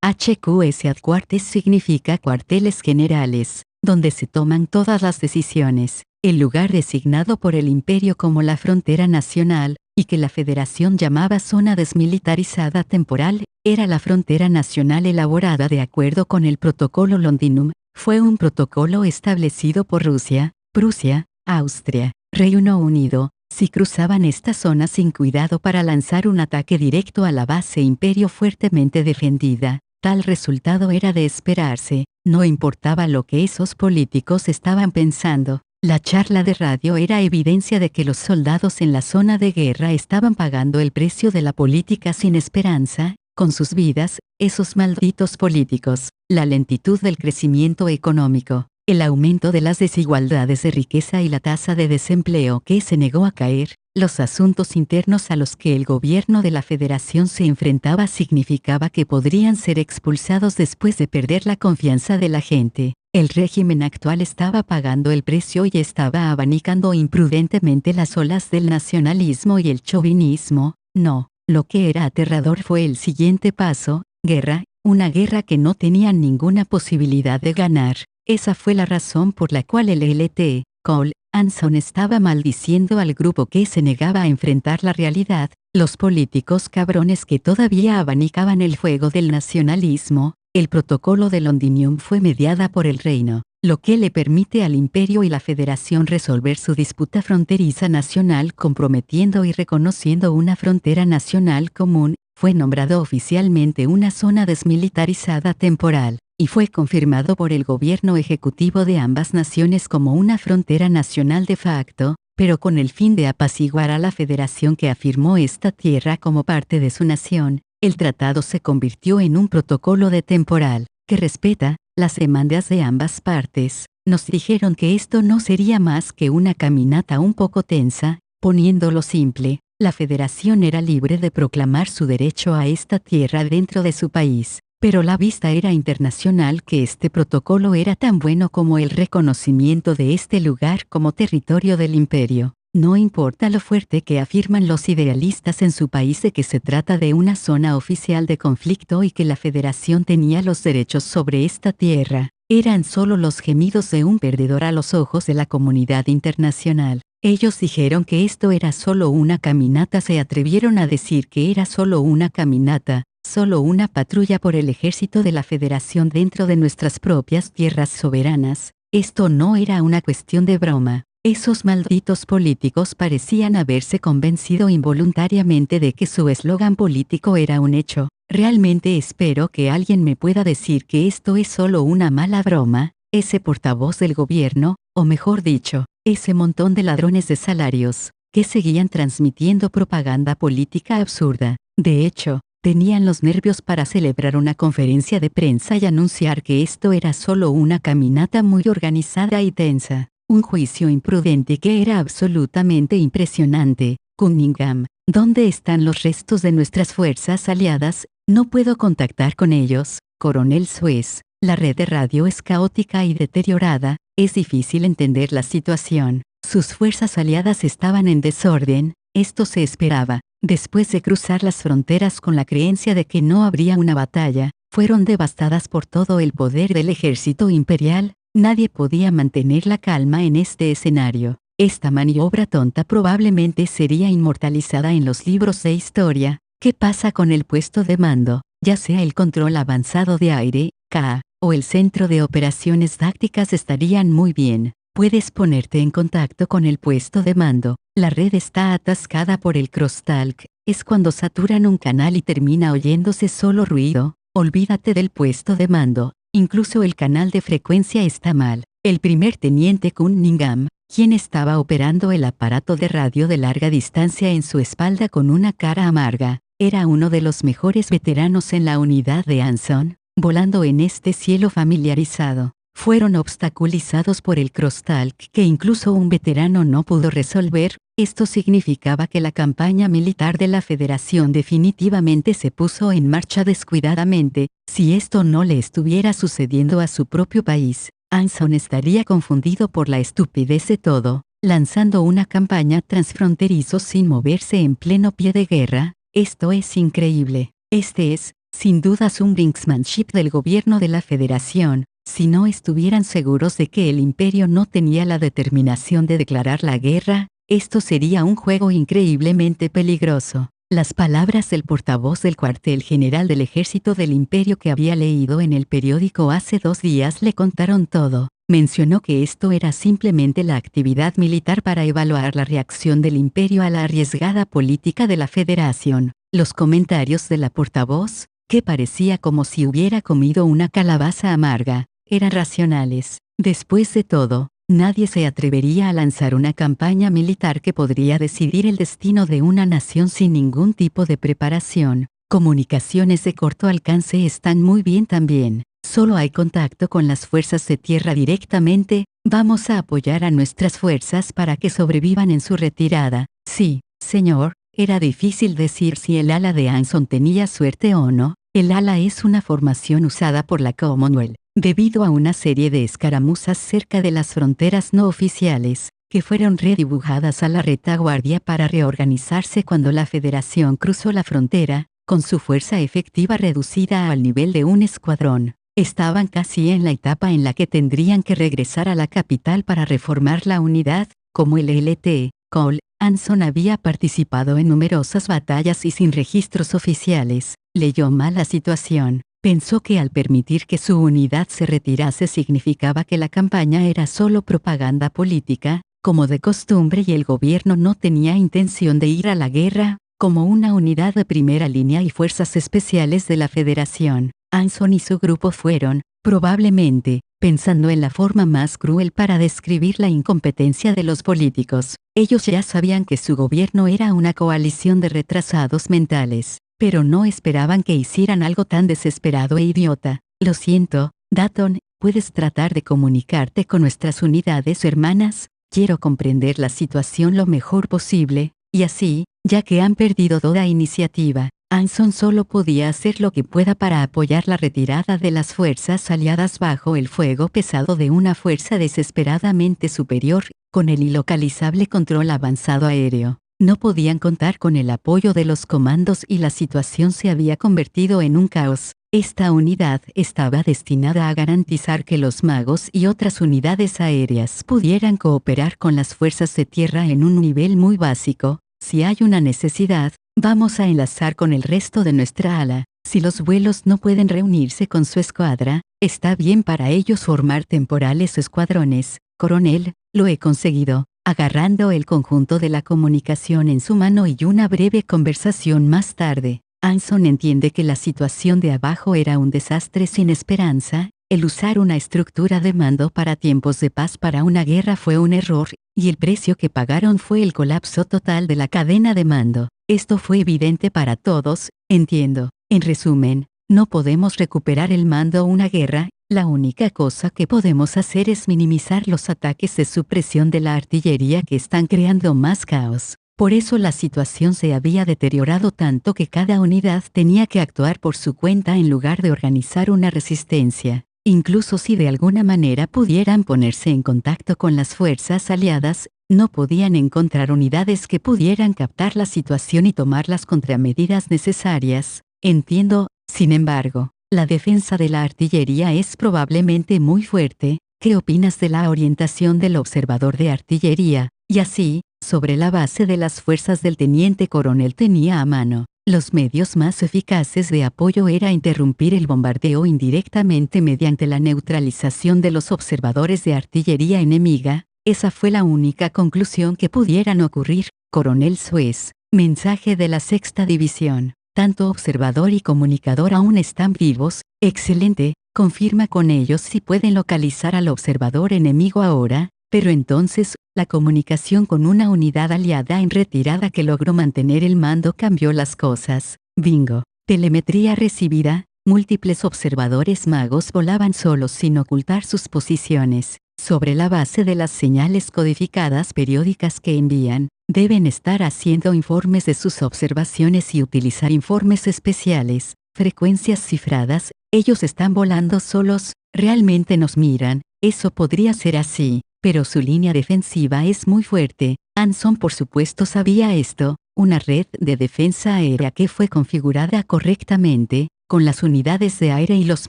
HQS Headquarters significa cuarteles generales, donde se toman todas las decisiones, el lugar designado por el imperio como la frontera nacional, y que la Federación llamaba zona desmilitarizada temporal, era la frontera nacional elaborada de acuerdo con el Protocolo Londinum, fue un protocolo establecido por Rusia, Prusia, Austria, Reino Unido, si cruzaban esta zona sin cuidado para lanzar un ataque directo a la base imperio fuertemente defendida. Tal resultado era de esperarse, no importaba lo que esos políticos estaban pensando. La charla de radio era evidencia de que los soldados en la zona de guerra estaban pagando el precio de la política sin esperanza, con sus vidas, esos malditos políticos, la lentitud del crecimiento económico, el aumento de las desigualdades de riqueza y la tasa de desempleo que se negó a caer, los asuntos internos a los que el gobierno de la Federación se enfrentaba significaba que podrían ser expulsados después de perder la confianza de la gente. El régimen actual estaba pagando el precio y estaba abanicando imprudentemente las olas del nacionalismo y el chauvinismo. No, lo que era aterrador fue el siguiente paso, guerra, una guerra que no tenía ninguna posibilidad de ganar. Esa fue la razón por la cual el Lt. Col. Anson estaba maldiciendo al grupo que se negaba a enfrentar la realidad, los políticos cabrones que todavía abanicaban el fuego del nacionalismo. El protocolo de Londinium fue mediada por el reino, lo que le permite al imperio y la federación resolver su disputa fronteriza nacional comprometiendo y reconociendo una frontera nacional común. Fue nombrado oficialmente una zona desmilitarizada temporal, y fue confirmado por el gobierno ejecutivo de ambas naciones como una frontera nacional de facto, pero con el fin de apaciguar a la federación que afirmó esta tierra como parte de su nación. El tratado se convirtió en un protocolo de temporal, que respeta las demandas de ambas partes. Nos dijeron que esto no sería más que una caminata un poco tensa, poniéndolo simple, la Federación era libre de proclamar su derecho a esta tierra dentro de su país, pero la vista era internacional que este protocolo era tan bueno como el reconocimiento de este lugar como territorio del imperio. No importa lo fuerte que afirman los idealistas en su país de que se trata de una zona oficial de conflicto y que la Federación tenía los derechos sobre esta tierra, eran solo los gemidos de un perdedor a los ojos de la comunidad internacional. Ellos dijeron que esto era solo una caminata, se atrevieron a decir que era solo una caminata, solo una patrulla por el ejército de la Federación dentro de nuestras propias tierras soberanas. Esto no era una cuestión de broma. Esos malditos políticos parecían haberse convencido involuntariamente de que su eslogan político era un hecho. Realmente espero que alguien me pueda decir que esto es solo una mala broma. Ese portavoz del gobierno, o mejor dicho, ese montón de ladrones de salarios, que seguían transmitiendo propaganda política absurda. De hecho, tenían los nervios para celebrar una conferencia de prensa y anunciar que esto era solo una caminata muy organizada y tensa. Un juicio imprudente que era absolutamente impresionante. Cunningham, ¿dónde están los restos de nuestras fuerzas aliadas? No puedo contactar con ellos. Coronel Suez, la red de radio es caótica y deteriorada, es difícil entender la situación. Sus fuerzas aliadas estaban en desorden, esto se esperaba. Después de cruzar las fronteras con la creencia de que no habría una batalla, fueron devastadas por todo el poder del ejército imperial. Nadie podía mantener la calma en este escenario. Esta maniobra tonta probablemente sería inmortalizada en los libros de historia. ¿Qué pasa con el puesto de mando? Ya sea el control avanzado de aire, KA, o el centro de operaciones tácticas estarían muy bien. Puedes ponerte en contacto con el puesto de mando. La red está atascada por el crosstalk. Es cuando saturan un canal y termina oyéndose solo ruido. Olvídate del puesto de mando. Incluso el canal de frecuencia está mal. El primer teniente Cunningham, quien estaba operando el aparato de radio de larga distancia en su espalda con una cara amarga, era uno de los mejores veteranos en la unidad de Anson, volando en este cielo familiarizado. fueron obstaculizados por el crosstalk que incluso un veterano no pudo resolver. Esto significaba que la campaña militar de la Federación definitivamente se puso en marcha descuidadamente. Si esto no le estuviera sucediendo a su propio país, Anson estaría confundido por la estupidez de todo, lanzando una campaña transfronterizo sin moverse en pleno pie de guerra. Esto es increíble. Este es, sin dudas, un brinksmanship del gobierno de la Federación. Si no estuvieran seguros de que el imperio no tenía la determinación de declarar la guerra, esto sería un juego increíblemente peligroso. Las palabras del portavoz del cuartel general del ejército del imperio que había leído en el periódico hace 2 días le contaron todo. Mencionó que esto era simplemente la actividad militar para evaluar la reacción del imperio a la arriesgada política de la Federación. Los comentarios de la portavoz, que parecía como si hubiera comido una calabaza amarga, eran racionales. Después de todo, nadie se atrevería a lanzar una campaña militar que podría decidir el destino de una nación sin ningún tipo de preparación. Comunicaciones de corto alcance están muy bien también. Solo hay contacto con las fuerzas de tierra directamente. Vamos a apoyar a nuestras fuerzas para que sobrevivan en su retirada. Sí, señor. Era difícil decir si el ala de Anson tenía suerte o no. El ala es una formación usada por la Commonwealth, debido a una serie de escaramuzas cerca de las fronteras no oficiales, que fueron redibujadas a la retaguardia para reorganizarse cuando la Federación cruzó la frontera, con su fuerza efectiva reducida al nivel de un escuadrón. Estaban casi en la etapa en la que tendrían que regresar a la capital para reformar la unidad. Como el LT, Cole, Anson había participado en numerosas batallas y sin registros oficiales, leyó mal la situación. Pensó que al permitir que su unidad se retirase significaba que la campaña era solo propaganda política, como de costumbre, y el gobierno no tenía intención de ir a la guerra. Como una unidad de primera línea y fuerzas especiales de la Federación, Anson y su grupo fueron, probablemente, pensando en la forma más cruel para describir la incompetencia de los políticos. Ellos ya sabían que su gobierno era una coalición de retrasados mentales, pero no esperaban que hicieran algo tan desesperado e idiota. Lo siento, Dayton, ¿puedes tratar de comunicarte con nuestras unidades hermanas? Quiero comprender la situación lo mejor posible, y así, ya que han perdido toda iniciativa, Anson solo podía hacer lo que pueda para apoyar la retirada de las fuerzas aliadas bajo el fuego pesado de una fuerza desesperadamente superior, con el ilocalizable control avanzado aéreo. No podían contar con el apoyo de los comandos y la situación se había convertido en un caos. Esta unidad estaba destinada a garantizar que los magos y otras unidades aéreas pudieran cooperar con las fuerzas de tierra en un nivel muy básico. Si hay una necesidad, vamos a enlazar con el resto de nuestra ala. Si los vuelos no pueden reunirse con su escuadra, está bien para ellos formar temporales escuadrones. Coronel, lo he conseguido. Agarrando el conjunto de la comunicación en su mano y una breve conversación más tarde, Anson entiende que la situación de abajo era un desastre sin esperanza. El usar una estructura de mando para tiempos de paz para una guerra fue un error, y el precio que pagaron fue el colapso total de la cadena de mando. Esto fue evidente para todos. Entiendo. En resumen, no podemos recuperar el mando una guerra. La única cosa que podemos hacer es minimizar los ataques de supresión de la artillería que están creando más caos. Por eso la situación se había deteriorado tanto que cada unidad tenía que actuar por su cuenta en lugar de organizar una resistencia. Incluso si de alguna manera pudieran ponerse en contacto con las fuerzas aliadas, no podían encontrar unidades que pudieran captar la situación y tomar las contramedidas necesarias. Entiendo, sin embargo, la defensa de la artillería es probablemente muy fuerte. ¿Qué opinas de la orientación del observador de artillería? Y así, sobre la base de las fuerzas del teniente coronel tenía a mano los medios más eficaces de apoyo era interrumpir el bombardeo indirectamente mediante la neutralización de los observadores de artillería enemiga. Esa fue la única conclusión que pudieran ocurrir. Coronel Suez, mensaje de la Sexta División. Tanto observador y comunicador aún están vivos. Excelente, confirma con ellos si pueden localizar al observador enemigo ahora, pero entonces, la comunicación con una unidad aliada en retirada que logró mantener el mando cambió las cosas. Bingo. Telemetría recibida, múltiples observadores magos volaban solos sin ocultar sus posiciones. Sobre la base de las señales codificadas periódicas que envían, deben estar haciendo informes de sus observaciones y utilizar informes especiales, frecuencias cifradas. Ellos están volando solos, realmente nos miran. Eso podría ser así, pero su línea defensiva es muy fuerte. Anson por supuesto sabía esto. Una red de defensa aérea que fue configurada correctamente, con las unidades de aire y los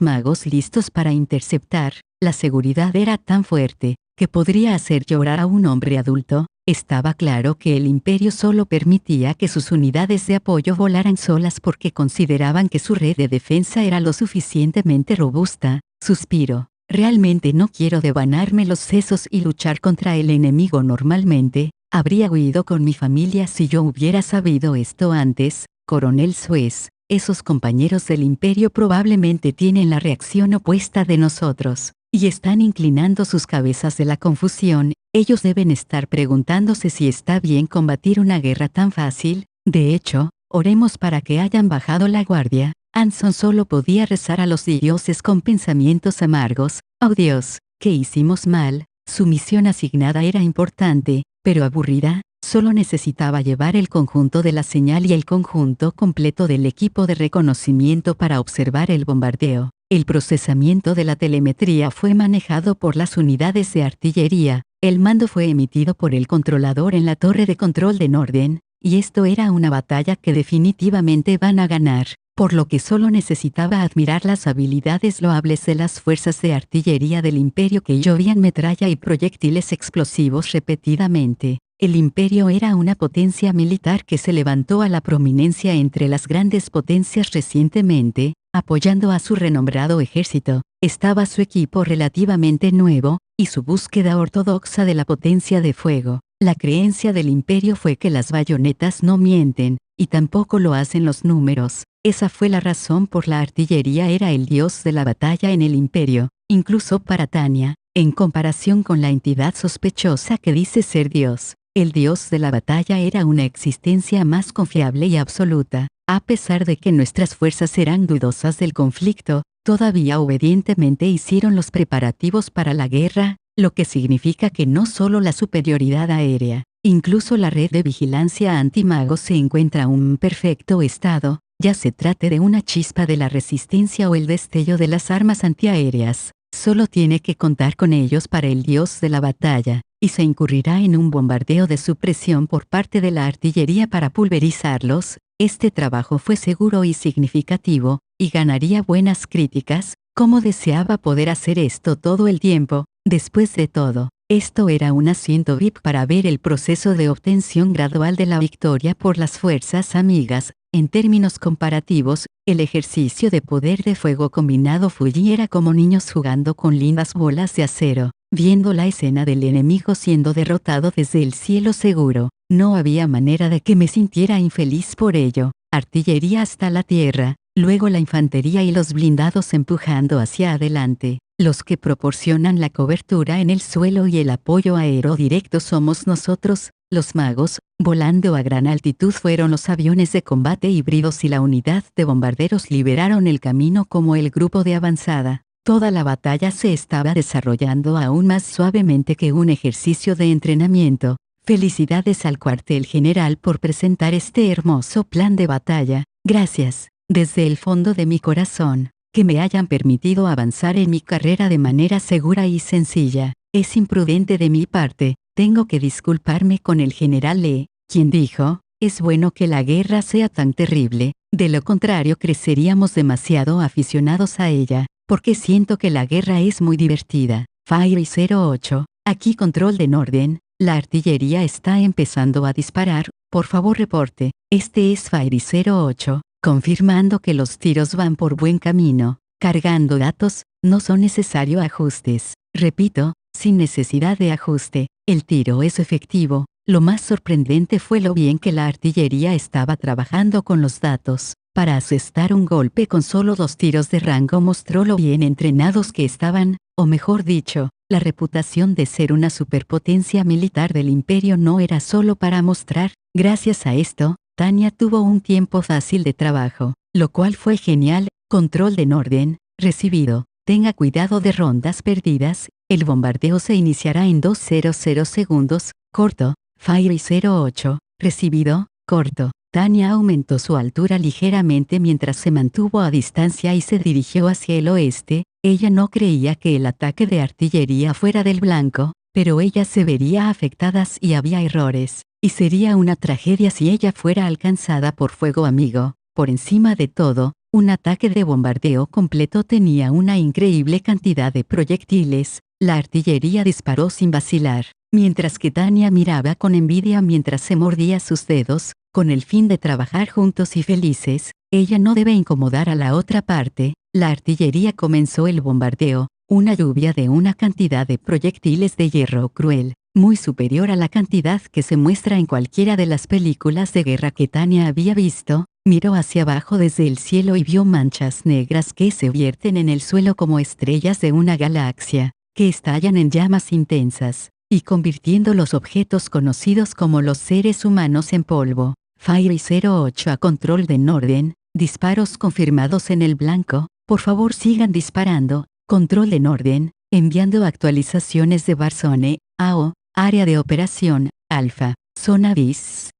magos listos para interceptar. La seguridad era tan fuerte, que podría hacer llorar a un hombre adulto. Estaba claro que el Imperio solo permitía que sus unidades de apoyo volaran solas porque consideraban que su red de defensa era lo suficientemente robusta. Suspiro. Realmente no quiero devanarme los sesos y luchar contra el enemigo normalmente. Habría huido con mi familia si yo hubiera sabido esto antes, Coronel Suez. Esos compañeros del Imperio probablemente tienen la reacción opuesta de nosotros, y están inclinando sus cabezas de la confusión. Ellos deben estar preguntándose si está bien combatir una guerra tan fácil. De hecho, oremos para que hayan bajado la guardia. Anson solo podía rezar a los dioses con pensamientos amargos. Oh Dios, ¿qué hicimos mal? Su misión asignada era importante, pero aburrida. Solo necesitaba llevar el conjunto de la señal y el conjunto completo del equipo de reconocimiento para observar el bombardeo. El procesamiento de la telemetría fue manejado por las unidades de artillería. El mando fue emitido por el controlador en la torre de control de Norden, y esto era una batalla que definitivamente van a ganar, por lo que solo necesitaba admirar las habilidades loables de las fuerzas de artillería del Imperio que llovían metralla y proyectiles explosivos repetidamente. El Imperio era una potencia militar que se levantó a la prominencia entre las grandes potencias recientemente, apoyando a su renombrado ejército. Estaba su equipo relativamente nuevo, y su búsqueda ortodoxa de la potencia de fuego. La creencia del Imperio fue que las bayonetas no mienten, y tampoco lo hacen los números. Esa fue la razón por la artillería era el dios de la batalla en el Imperio, incluso para Tanya, en comparación con la entidad sospechosa que dice ser Dios. El dios de la batalla era una existencia más confiable y absoluta. A pesar de que nuestras fuerzas eran dudosas del conflicto, todavía obedientemente hicieron los preparativos para la guerra, lo que significa que no solo la superioridad aérea, incluso la red de vigilancia antimagos se encuentra en un perfecto estado, ya se trate de una chispa de la resistencia o el destello de las armas antiaéreas. Solo tiene que contar con ellos para el dios de la batalla, y se incurrirá en un bombardeo de supresión por parte de la artillería para pulverizarlos. Este trabajo fue seguro y significativo, y ganaría buenas críticas. Como deseaba poder hacer esto todo el tiempo. Después de todo, esto era un asiento VIP para ver el proceso de obtención gradual de la victoria por las fuerzas amigas. En términos comparativos, el ejercicio de poder de fuego combinado Fuji era como niños jugando con lindas bolas de acero, viendo la escena del enemigo siendo derrotado desde el cielo seguro. No había manera de que me sintiera infeliz por ello. Artillería hasta la tierra, luego la infantería y los blindados empujando hacia adelante. Los que proporcionan la cobertura en el suelo y el apoyo aéreo directo somos nosotros, los magos. Volando a gran altitud fueron los aviones de combate híbridos y la unidad de bombarderos liberaron el camino como el grupo de avanzada. Toda la batalla se estaba desarrollando aún más suavemente que un ejercicio de entrenamiento. Felicidades al cuartel general por presentar este hermoso plan de batalla. Gracias, desde el fondo de mi corazón, que me hayan permitido avanzar en mi carrera de manera segura y sencilla. Es imprudente de mi parte, tengo que disculparme con el general Lee, quien dijo, es bueno que la guerra sea tan terrible, de lo contrario creceríamos demasiado aficionados a ella, porque siento que la guerra es muy divertida. Fairy 08, aquí control de Norden, la artillería está empezando a disparar, por favor reporte, este es Fairy 08, confirmando que los tiros van por buen camino, cargando datos, no son necesarios ajustes, repito, sin necesidad de ajuste, el tiro es efectivo. Lo más sorprendente fue lo bien que la artillería estaba trabajando con los datos. Para asestar un golpe con solo 2 tiros de rango mostró lo bien entrenados que estaban, o mejor dicho, la reputación de ser una superpotencia militar del Imperio no era solo para mostrar. Gracias a esto, Tanya tuvo un tiempo fácil de trabajo, lo cual fue genial. Control de Norden, recibido. Tenga cuidado de rondas perdidas, el bombardeo se iniciará en 200 segundos, corto. Fairy 08, recibido, corto. Tanya aumentó su altura ligeramente mientras se mantuvo a distancia y se dirigió hacia el oeste. Ella no creía que el ataque de artillería fuera del blanco, pero ella se vería afectada si había errores, y sería una tragedia si ella fuera alcanzada por fuego amigo. Por encima de todo, un ataque de bombardeo completo tenía una increíble cantidad de proyectiles. La artillería disparó sin vacilar, mientras que Tanya miraba con envidia mientras se mordía sus dedos, con el fin de trabajar juntos y felices. Ella no debe incomodar a la otra parte. La artillería comenzó el bombardeo, una lluvia de una cantidad de proyectiles de hierro cruel, muy superior a la cantidad que se muestra en cualquiera de las películas de guerra que Tanya había visto. Miró hacia abajo desde el cielo y vio manchas negras que se vierten en el suelo como estrellas de una galaxia, que estallan en llamas intensas, y convirtiendo los objetos conocidos como los seres humanos en polvo. Fairy 08 a Control de Norden, disparos confirmados en el blanco, por favor sigan disparando. Control de Norden, enviando actualizaciones de Barzone, AO, área de operación, Alpha, zona bis.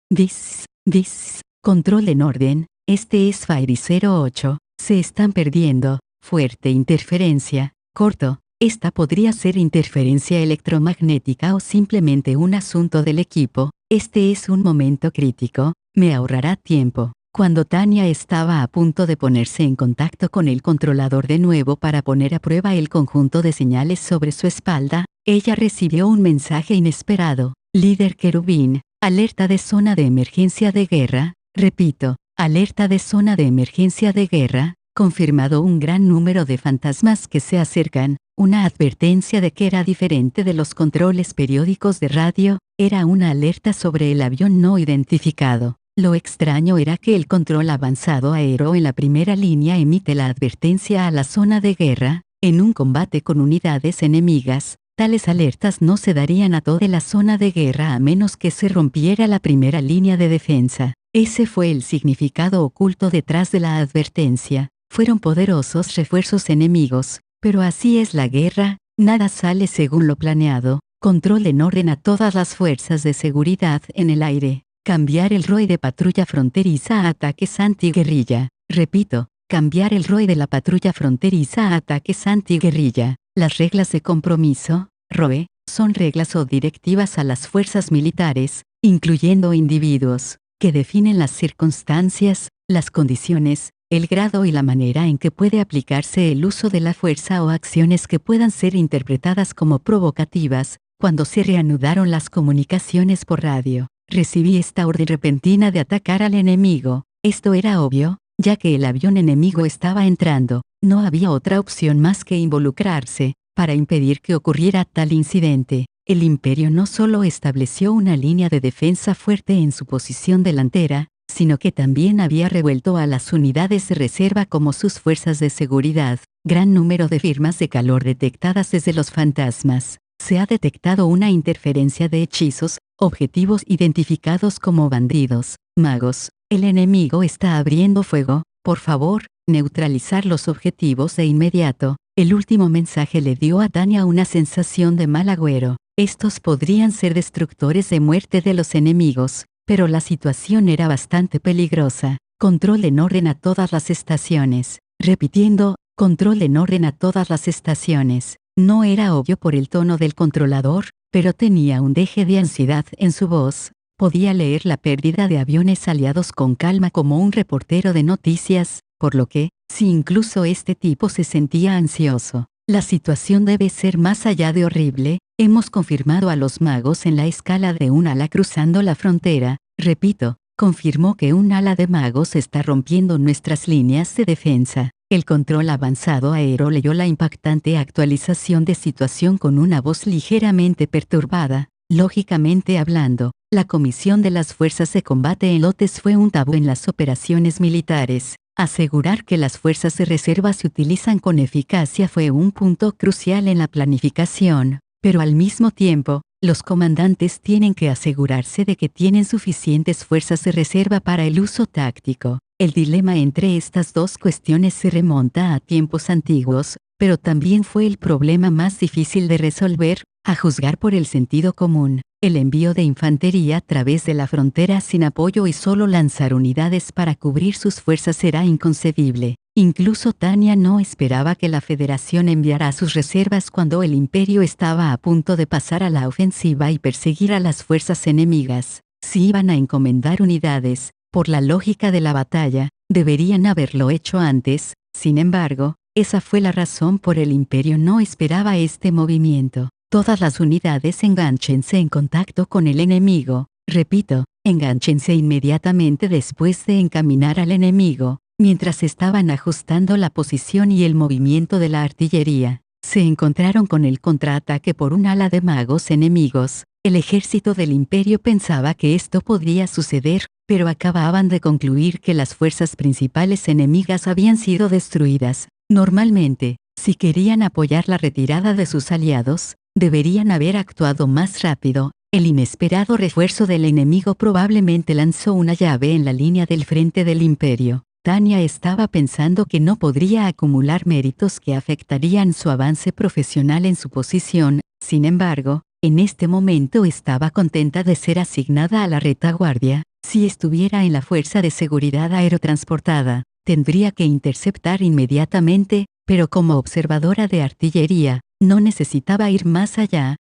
Control de Norden, este es Fairy 08, se están perdiendo, fuerte interferencia, corto. Esta podría ser interferencia electromagnética o simplemente un asunto del equipo. Este es un momento crítico, me ahorrará tiempo. Cuando Tanya estaba a punto de ponerse en contacto con el controlador de nuevo para poner a prueba el conjunto de señales sobre su espalda, ella recibió un mensaje inesperado. Líder Querubín, alerta de zona de emergencia de guerra. Repito, alerta de zona de emergencia de guerra. Confirmado un gran número de fantasmas que se acercan. Una advertencia de que era diferente de los controles periódicos de radio. Era una alerta sobre el avión no identificado. Lo extraño era que el control avanzado aéreo en la primera línea emite la advertencia a la zona de guerra. En un combate con unidades enemigas, tales alertas no se darían a toda la zona de guerra a menos que se rompiera la primera línea de defensa. Ese fue el significado oculto detrás de la advertencia. Fueron poderosos refuerzos enemigos, pero así es la guerra, nada sale según lo planeado. Control en orden a todas las fuerzas de seguridad en el aire. Cambiar el ROE de patrulla fronteriza a ataques antiguerrilla. Repito, cambiar el ROE de la patrulla fronteriza a ataques antiguerrilla. Las reglas de compromiso, ROE, son reglas o directivas a las fuerzas militares, incluyendo individuos, que definen las circunstancias, las condiciones, el grado y la manera en que puede aplicarse el uso de la fuerza o acciones que puedan ser interpretadas como provocativas. Cuando se reanudaron las comunicaciones por radio, recibí esta orden repentina de atacar al enemigo. Esto era obvio, ya que el avión enemigo estaba entrando. No había otra opción más que involucrarse, para impedir que ocurriera tal incidente. El Imperio no solo estableció una línea de defensa fuerte en su posición delantera, sino que también había revuelto a las unidades de reserva como sus fuerzas de seguridad. Gran número de firmas de calor detectadas desde los fantasmas. Se ha detectado una interferencia de hechizos, objetivos identificados como bandidos, magos. El enemigo está abriendo fuego. Por favor, neutralizar los objetivos de inmediato. El último mensaje le dio a Tanya una sensación de mal agüero. Estos podrían ser destructores de muerte de los enemigos, pero la situación era bastante peligrosa. Control en orden a todas las estaciones. Repitiendo, control en orden a todas las estaciones. No era obvio por el tono del controlador, pero tenía un deje de ansiedad en su voz. Podía leer la pérdida de aviones aliados con calma como un reportero de noticias, por lo que, si incluso este tipo se sentía ansioso, la situación debe ser más allá de horrible. Hemos confirmado a los magos en la escala de un ala cruzando la frontera. Repito, confirmó que un ala de magos está rompiendo nuestras líneas de defensa. El control avanzado aéreo leyó la impactante actualización de situación con una voz ligeramente perturbada. Lógicamente hablando, la comisión de las fuerzas de combate en lotes fue un tabú en las operaciones militares. Asegurar que las fuerzas de reserva se utilizan con eficacia fue un punto crucial en la planificación, pero al mismo tiempo, Los comandantes tienen que asegurarse de que tienen suficientes fuerzas de reserva para el uso táctico. El dilema entre estas dos cuestiones se remonta a tiempos antiguos, pero también fue el problema más difícil de resolver, a juzgar por el sentido común. El envío de infantería a través de la frontera sin apoyo y solo lanzar unidades para cubrir sus fuerzas era inconcebible. Incluso Tanya no esperaba que la Federación enviara sus reservas cuando el Imperio estaba a punto de pasar a la ofensiva y perseguir a las fuerzas enemigas. Si iban a encomendar unidades, por la lógica de la batalla, deberían haberlo hecho antes. Sin embargo, esa fue la razón por el Imperio no esperaba este movimiento. Todas las unidades enganchense en contacto con el enemigo. Repito, enganchense inmediatamente después de encaminar al enemigo. Mientras estaban ajustando la posición y el movimiento de la artillería, se encontraron con el contraataque por un ala de magos enemigos. El ejército del Imperio pensaba que esto podría suceder, pero acababan de concluir que las fuerzas principales enemigas habían sido destruidas. Normalmente, si querían apoyar la retirada de sus aliados, deberían haber actuado más rápido. El inesperado refuerzo del enemigo probablemente lanzó una llave en la línea del frente del Imperio. Tanya estaba pensando que no podría acumular méritos que afectarían su avance profesional en su posición. Sin embargo, en este momento estaba contenta de ser asignada a la retaguardia. Si estuviera en la Fuerza de Seguridad Aerotransportada, tendría que interceptar inmediatamente, pero como observadora de artillería, no necesitaba ir más allá.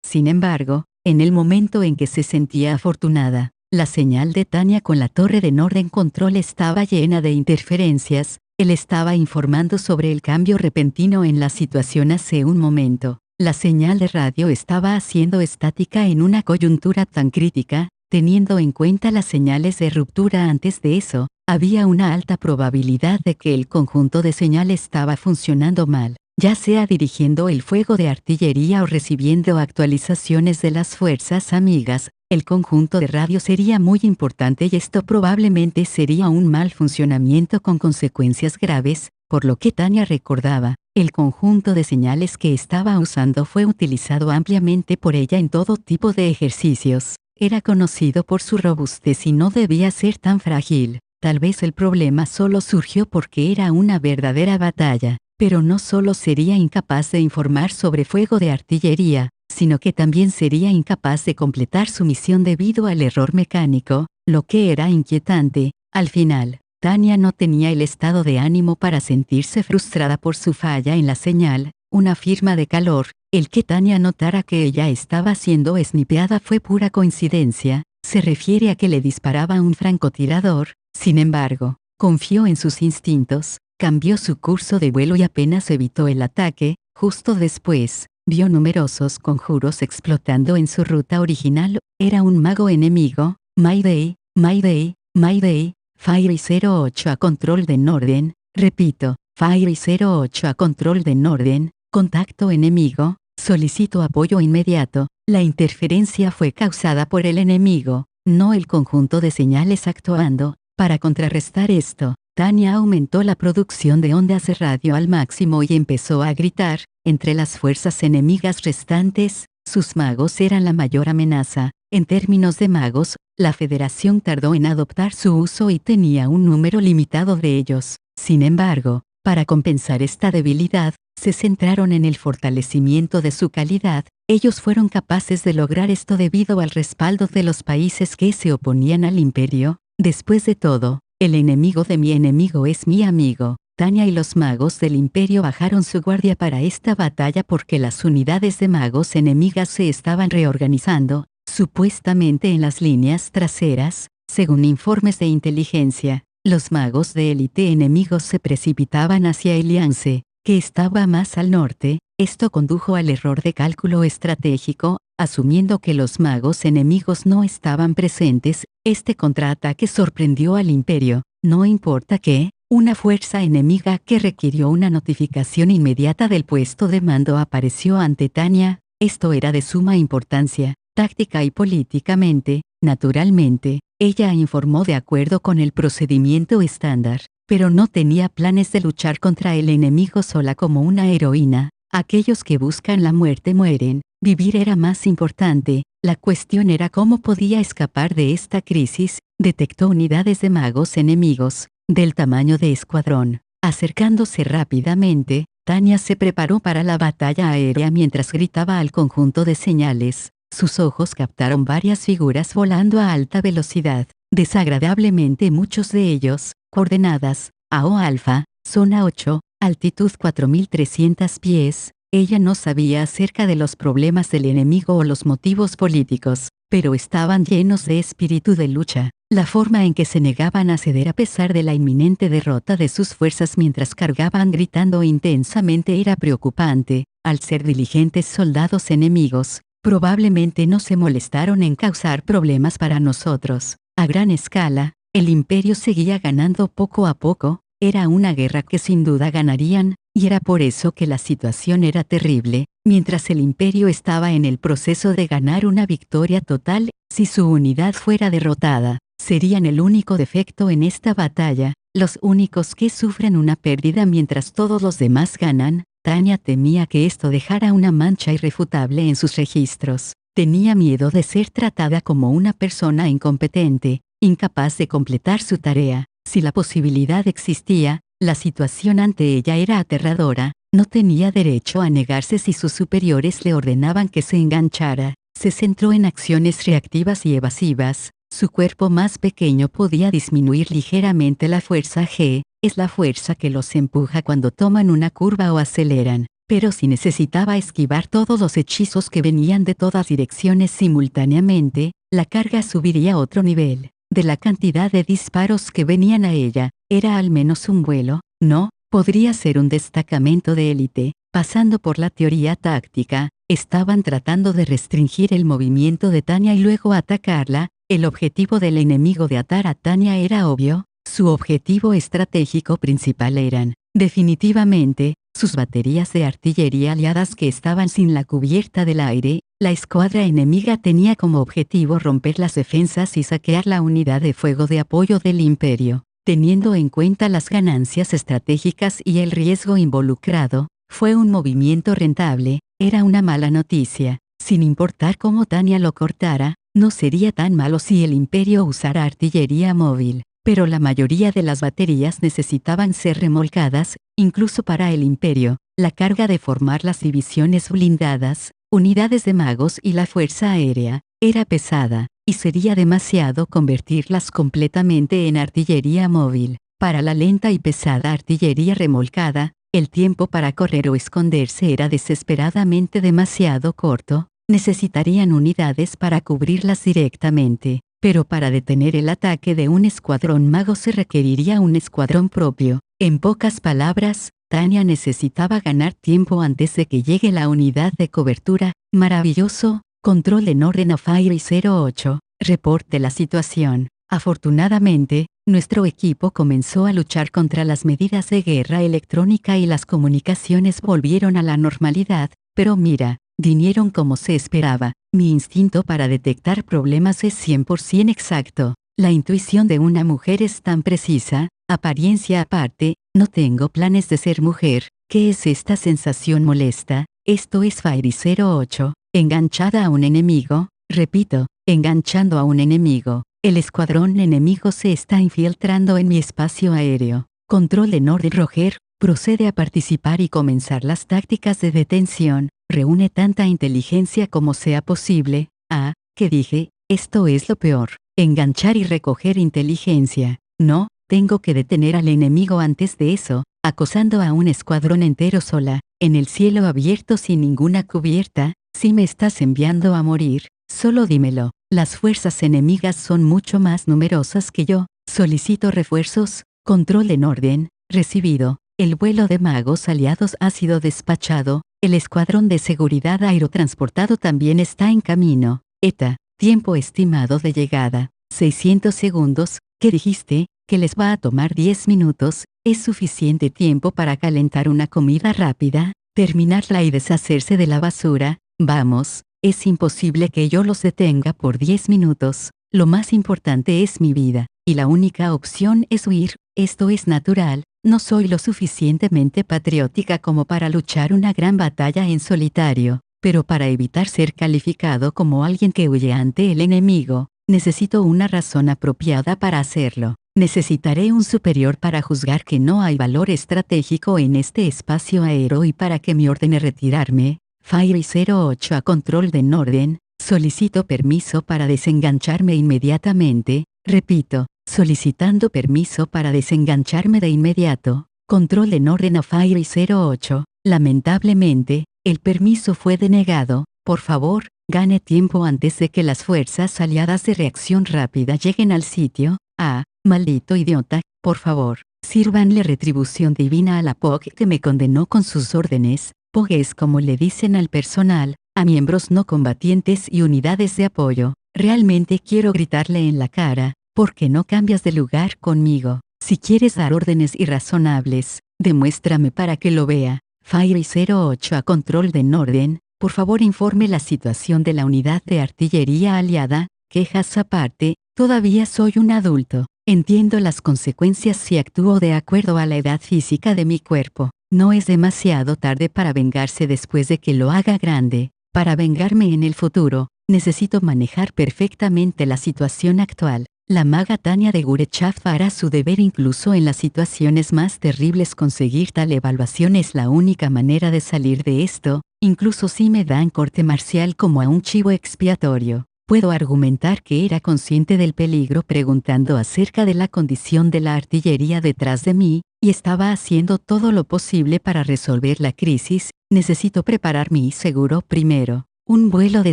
Sin embargo, en el momento en que se sentía afortunada, la señal de Tanya con la torre de Norden Control estaba llena de interferencias. Él estaba informando sobre el cambio repentino en la situación hace un momento. La señal de radio estaba haciendo estática en una coyuntura tan crítica. Teniendo en cuenta las señales de ruptura antes de eso, había una alta probabilidad de que el conjunto de señal estaba funcionando mal, ya sea dirigiendo el fuego de artillería o recibiendo actualizaciones de las fuerzas amigas. El conjunto de radio sería muy importante y esto probablemente sería un mal funcionamiento con consecuencias graves, por lo que Tanya recordaba. El conjunto de señales que estaba usando fue utilizado ampliamente por ella en todo tipo de ejercicios. Era conocido por su robustez y no debía ser tan frágil. Tal vez el problema solo surgió porque era una verdadera batalla, pero no solo sería incapaz de informar sobre fuego de artillería, sino que también sería incapaz de completar su misión debido al error mecánico, lo que era inquietante. Al final, Tanya no tenía el estado de ánimo para sentirse frustrada por su falla en la señal. Una firma de calor. El que Tanya notara que ella estaba siendo esnipeada fue pura coincidencia. Se refiere a que le disparaba un francotirador. Sin embargo, confió en sus instintos, cambió su curso de vuelo y apenas evitó el ataque. Justo después, vio numerosos conjuros explotando en su ruta original. Era un mago enemigo. Mayday, Mayday, Mayday. Fire 08 a control de Norden. Repito, Fire 08 a control de Norden. Contacto enemigo. Solicito apoyo inmediato. La interferencia fue causada por el enemigo, no el conjunto de señales actuando. Para contrarrestar esto, Tanya aumentó la producción de ondas de radio al máximo y empezó a gritar. Entre las fuerzas enemigas restantes, sus magos eran la mayor amenaza. En términos de magos, la Federación tardó en adoptar su uso y tenía un número limitado de ellos. Sin embargo, para compensar esta debilidad, se centraron en el fortalecimiento de su calidad. Ellos fueron capaces de lograr esto debido al respaldo de los países que se oponían al imperio. Después de todo, el enemigo de mi enemigo es mi amigo. Tanya y los magos del imperio bajaron su guardia para esta batalla porque las unidades de magos enemigas se estaban reorganizando, supuestamente en las líneas traseras. Según informes de inteligencia, los magos de élite enemigos se precipitaban hacia Eliance, que estaba más al norte. Esto condujo al error de cálculo estratégico. Asumiendo que los magos enemigos no estaban presentes, este contraataque sorprendió al imperio. No importa que, una fuerza enemiga que requirió una notificación inmediata del puesto de mando apareció ante Tanya. Esto era de suma importancia, táctica y políticamente. Naturalmente, ella informó de acuerdo con el procedimiento estándar, pero no tenía planes de luchar contra el enemigo sola como una heroína. Aquellos que buscan la muerte mueren, vivir era más importante, la cuestión era cómo podía escapar de esta crisis. Detectó unidades de magos enemigos, del tamaño de escuadrón. Acercándose rápidamente, Tanya se preparó para la batalla aérea mientras gritaba al conjunto de señales. Sus ojos captaron varias figuras volando a alta velocidad, desagradablemente muchos de ellos, coordenadas, AO Alfa, zona 8, altitud 4300 pies. Ella no sabía acerca de los problemas del enemigo o los motivos políticos, pero estaban llenos de espíritu de lucha. La forma en que se negaban a ceder a pesar de la inminente derrota de sus fuerzas mientras cargaban gritando intensamente era preocupante. Al ser diligentes soldados enemigos, probablemente no se molestaron en causar problemas para nosotros. A gran escala, el imperio seguía ganando poco a poco, era una guerra que sin duda ganarían, y era por eso que la situación era terrible. Mientras el imperio estaba en el proceso de ganar una victoria total, si su unidad fuera derrotada, serían el único defecto en esta batalla, los únicos que sufren una pérdida mientras todos los demás ganan. Tanya temía que esto dejara una mancha irrefutable en sus registros. Tenía miedo de ser tratada como una persona incompetente, incapaz de completar su tarea. Si la posibilidad existía, la situación ante ella era aterradora. No tenía derecho a negarse si sus superiores le ordenaban que se enganchara. Se centró en acciones reactivas y evasivas. Su cuerpo más pequeño podía disminuir ligeramente la fuerza G, es la fuerza que los empuja cuando toman una curva o aceleran. Pero si necesitaba esquivar todos los hechizos que venían de todas direcciones simultáneamente, la carga subiría a otro nivel. De la cantidad de disparos que venían a ella, era al menos un vuelo, no, podría ser un destacamento de élite. Pasando por la teoría táctica, estaban tratando de restringir el movimiento de Tanya y luego atacarla. El objetivo del enemigo de atar a Tanya era obvio, su objetivo estratégico principal eran, definitivamente, sus baterías de artillería aliadas que estaban sin la cubierta del aire. La escuadra enemiga tenía como objetivo romper las defensas y saquear la unidad de fuego de apoyo del imperio. Teniendo en cuenta las ganancias estratégicas y el riesgo involucrado, fue un movimiento rentable. Era una mala noticia. Sin importar cómo Tanya lo cortara, no sería tan malo si el imperio usara artillería móvil. Pero la mayoría de las baterías necesitaban ser remolcadas, incluso para el imperio. La carga de formar las divisiones blindadas, unidades de magos y la fuerza aérea, era pesada, y sería demasiado convertirlas completamente en artillería móvil. Para la lenta y pesada artillería remolcada, el tiempo para correr o esconderse era desesperadamente demasiado corto. Necesitarían unidades para cubrirlas directamente, pero para detener el ataque de un escuadrón mago se requeriría un escuadrón propio. En pocas palabras, Tanya necesitaba ganar tiempo antes de que llegue la unidad de cobertura. Maravilloso. Control en orden of Fire 08. Report de la situación. Afortunadamente, nuestro equipo comenzó a luchar contra las medidas de guerra electrónica y las comunicaciones volvieron a la normalidad, pero mira, vinieron como se esperaba. Mi instinto para detectar problemas es 100% exacto. La intuición de una mujer es tan precisa. Apariencia aparte, no tengo planes de ser mujer. ¿Qué es esta sensación molesta? Esto es Fairy 08. Enganchada a un enemigo. Repito, enganchando a un enemigo. El escuadrón enemigo se está infiltrando en mi espacio aéreo. Control en orden Roger. Procede a participar y comenzar las tácticas de detención. Reúne tanta inteligencia como sea posible. Ah, ¿qué dije? Esto es lo peor. Enganchar y recoger inteligencia. No, tengo que detener al enemigo antes de eso. Acosando a un escuadrón entero sola, en el cielo abierto sin ninguna cubierta. Si me estás enviando a morir, solo dímelo. Las fuerzas enemigas son mucho más numerosas que yo. Solicito refuerzos. Control en orden. Recibido. El vuelo de magos aliados ha sido despachado. El escuadrón de seguridad aerotransportado también está en camino. ETA. Tiempo estimado de llegada. 600 segundos. ¿Qué dijiste? Que les va a tomar 10 minutos. ¿Es suficiente tiempo para calentar una comida rápida? Terminarla y deshacerse de la basura. Vamos, es imposible que yo los detenga por 10 minutos. Lo más importante es mi vida, y la única opción es huir. Esto es natural. No soy lo suficientemente patriótica como para luchar una gran batalla en solitario, pero para evitar ser calificado como alguien que huye ante el enemigo, necesito una razón apropiada para hacerlo. Necesitaré un superior para juzgar que no hay valor estratégico en este espacio aéreo y para que me ordene retirarme. Fairy 08 a control de Norden, solicito permiso para desengancharme inmediatamente, repito, solicitando permiso para desengancharme de inmediato. Control de Norden a Fairy 08, lamentablemente, el permiso fue denegado. Por favor, gane tiempo antes de que las fuerzas aliadas de reacción rápida lleguen al sitio. Ah, maldito idiota, por favor, sírvanle retribución divina a la POC que me condenó con sus órdenes. POC es como le dicen al personal, a miembros no combatientes y unidades de apoyo. Realmente quiero gritarle en la cara, ¿por qué no cambias de lugar conmigo? Si quieres dar órdenes irrazonables, demuéstrame para que lo vea. Fairy 08 a control de Norden, por favor informe la situación de la unidad de artillería aliada. Quejas aparte, todavía soy un adulto. Entiendo las consecuencias si actúo de acuerdo a la edad física de mi cuerpo. No es demasiado tarde para vengarse después de que lo haga grande. Para vengarme en el futuro, necesito manejar perfectamente la situación actual. La maga Tania de Gurechaf hará su deber incluso en las situaciones más terribles. Conseguir tal evaluación es la única manera de salir de esto, incluso si me dan corte marcial como a un chivo expiatorio. Puedo argumentar que era consciente del peligro preguntando acerca de la condición de la artillería detrás de mí, y estaba haciendo todo lo posible para resolver la crisis. Necesito preparar mi seguro primero. Un vuelo de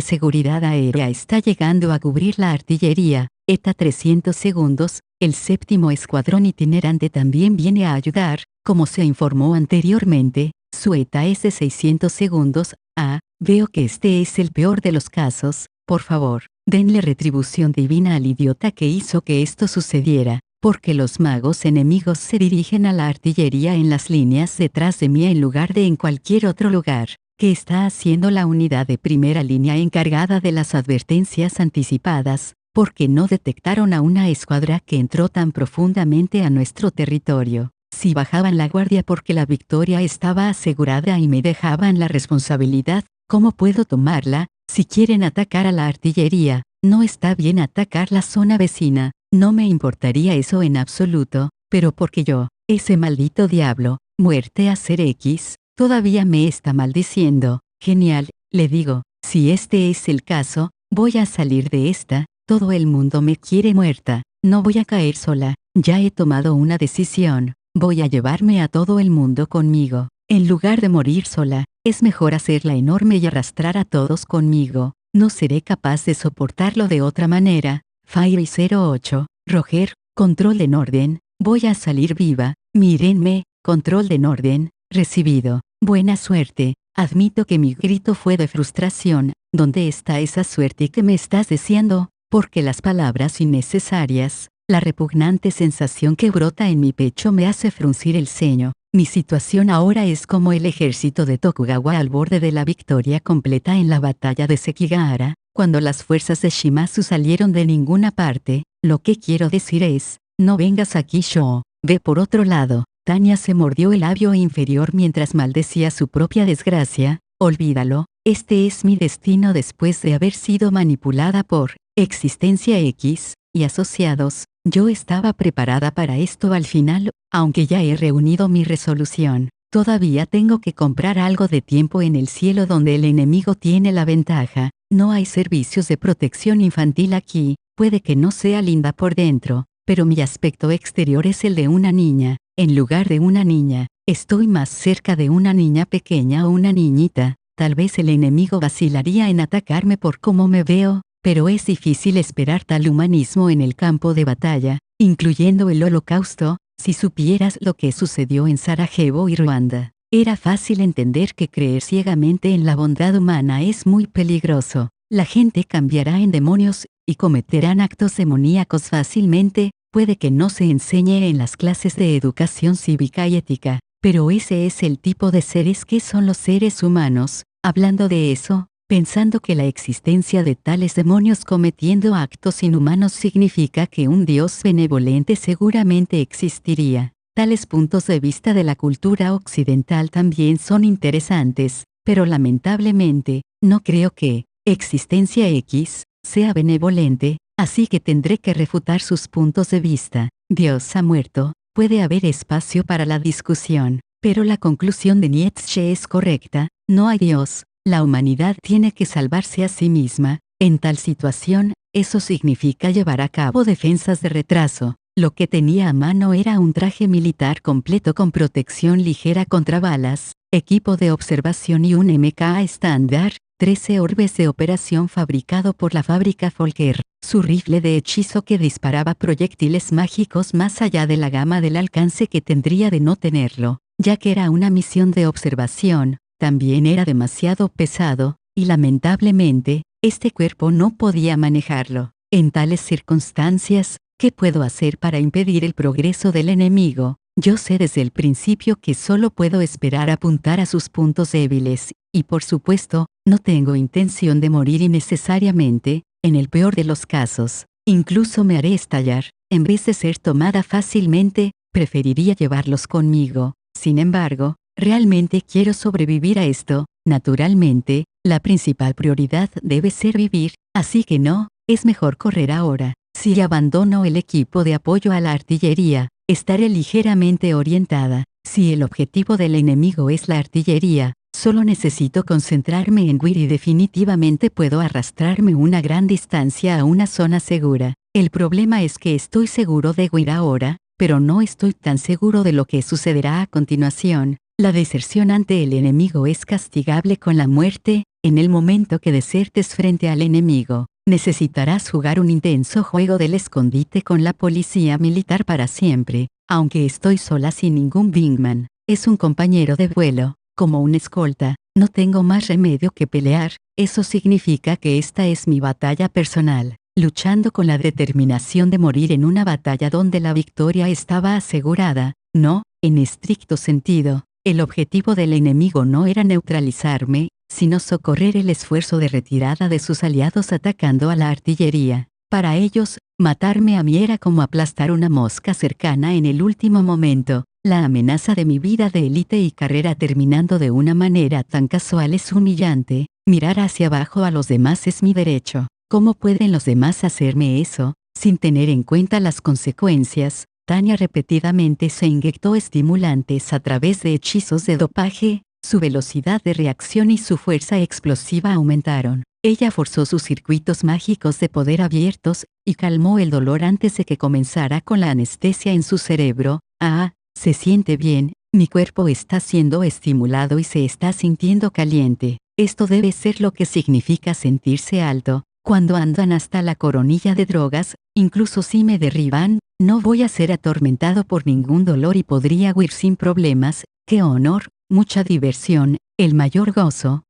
seguridad aérea está llegando a cubrir la artillería. ETA 300 segundos, el séptimo escuadrón itinerante también viene a ayudar, como se informó anteriormente, su ETA es de 600 segundos. Veo que este es el peor de los casos. Por favor, denle retribución divina al idiota que hizo que esto sucediera, porque los magos enemigos se dirigen a la artillería en las líneas detrás de mí en lugar de en cualquier otro lugar. ¿Qué está haciendo la unidad de primera línea encargada de las advertencias anticipadas? Porque no detectaron a una escuadra que entró tan profundamente a nuestro territorio. Si bajaban la guardia porque la victoria estaba asegurada y me dejaban la responsabilidad, ¿cómo puedo tomarla? Si quieren atacar a la artillería, no está bien atacar la zona vecina. No me importaría eso en absoluto, pero porque yo, ese maldito diablo, muerte a ser X, todavía me está maldiciendo. Genial, le digo, si este es el caso, voy a salir de esta. Todo el mundo me quiere muerta, no voy a caer sola, ya he tomado una decisión, voy a llevarme a todo el mundo conmigo. En lugar de morir sola, es mejor hacerla enorme y arrastrar a todos conmigo. No seré capaz de soportarlo de otra manera. Fairy 08, Roger, control de Norden, voy a salir viva, mírenme, control de Norden, recibido. Buena suerte, admito que mi grito fue de frustración. ¿Dónde está esa suerte que me estás deseando? Porque las palabras innecesarias, la repugnante sensación que brota en mi pecho me hace fruncir el ceño. Mi situación ahora es como el ejército de Tokugawa al borde de la victoria completa en la batalla de Sekigahara, cuando las fuerzas de Shimazu salieron de ninguna parte. Lo que quiero decir es, no vengas aquí Shou, ve por otro lado. Tania se mordió el labio inferior mientras maldecía su propia desgracia. Olvídalo, este es mi destino después de haber sido manipulada por Existencia X y asociados. Yo estaba preparada para esto al final, aunque ya he reunido mi resolución. Todavía tengo que comprar algo de tiempo en el cielo donde el enemigo tiene la ventaja. No hay servicios de protección infantil aquí, puede que no sea linda por dentro, pero mi aspecto exterior es el de una niña. En lugar de una niña, estoy más cerca de una niña pequeña o una niñita. Tal vez el enemigo vacilaría en atacarme por cómo me veo, pero es difícil esperar tal humanismo en el campo de batalla, incluyendo el Holocausto. Si supieras lo que sucedió en Sarajevo y Ruanda, era fácil entender que creer ciegamente en la bondad humana es muy peligroso. La gente cambiará en demonios, y cometerán actos demoníacos fácilmente. Puede que no se enseñe en las clases de educación cívica y ética, pero ese es el tipo de seres que son los seres humanos. Hablando de eso, pensando que la existencia de tales demonios cometiendo actos inhumanos significa que un Dios benevolente seguramente existiría. Tales puntos de vista de la cultura occidental también son interesantes, pero lamentablemente, no creo que Existencia X sea benevolente, así que tendré que refutar sus puntos de vista. Dios ha muerto, puede haber espacio para la discusión, pero la conclusión de Nietzsche es correcta, no hay Dios, la humanidad tiene que salvarse a sí misma. En tal situación, eso significa llevar a cabo defensas de retraso. Lo que tenía a mano era un traje militar completo con protección ligera contra balas, equipo de observación y un MK estándar, 13 orbes de operación fabricado por la fábrica Volker, su rifle de hechizo que disparaba proyectiles mágicos más allá de la gama del alcance que tendría de no tenerlo, ya que era una misión de observación, también era demasiado pesado, y lamentablemente, este cuerpo no podía manejarlo. En tales circunstancias, ¿qué puedo hacer para impedir el progreso del enemigo? Yo sé desde el principio que solo puedo esperar apuntar a sus puntos débiles, y por supuesto, no tengo intención de morir innecesariamente, en el peor de los casos, incluso me haré estallar, en vez de ser tomada fácilmente, preferiría llevarlos conmigo. Sin embargo, realmente quiero sobrevivir a esto, naturalmente, la principal prioridad debe ser vivir, así que no, es mejor correr ahora. Si abandono el equipo de apoyo a la artillería, estaré ligeramente orientada. Si el objetivo del enemigo es la artillería, solo necesito concentrarme en huir y definitivamente puedo arrastrarme una gran distancia a una zona segura. El problema es que estoy seguro de huir ahora, pero no estoy tan seguro de lo que sucederá a continuación. La deserción ante el enemigo es castigable con la muerte. En el momento que desertes frente al enemigo, necesitarás jugar un intenso juego del escondite con la policía militar para siempre, aunque estoy sola sin ningún wingman. Es un compañero de vuelo, como un escolta, no tengo más remedio que pelear. Eso significa que esta es mi batalla personal, luchando con la determinación de morir en una batalla donde la victoria estaba asegurada. No, en estricto sentido, el objetivo del enemigo no era neutralizarme, sino socorrer el esfuerzo de retirada de sus aliados atacando a la artillería. Para ellos, matarme a mí era como aplastar una mosca cercana en el último momento. La amenaza de mi vida de élite y carrera terminando de una manera tan casual es humillante. Mirar hacia abajo a los demás es mi derecho. ¿Cómo pueden los demás hacerme eso, sin tener en cuenta las consecuencias? Tanya repetidamente se inyectó estimulantes a través de hechizos de dopaje. Su velocidad de reacción y su fuerza explosiva aumentaron. Ella forzó sus circuitos mágicos de poder abiertos, y calmó el dolor antes de que comenzara con la anestesia en su cerebro. Ah, se siente bien, mi cuerpo está siendo estimulado y se está sintiendo caliente. Esto debe ser lo que significa sentirse alto. Cuando andan hasta la coronilla de drogas, incluso si me derriban, no voy a ser atormentado por ningún dolor y podría huir sin problemas. ¡Qué honor! Mucha diversión, el mayor gozo.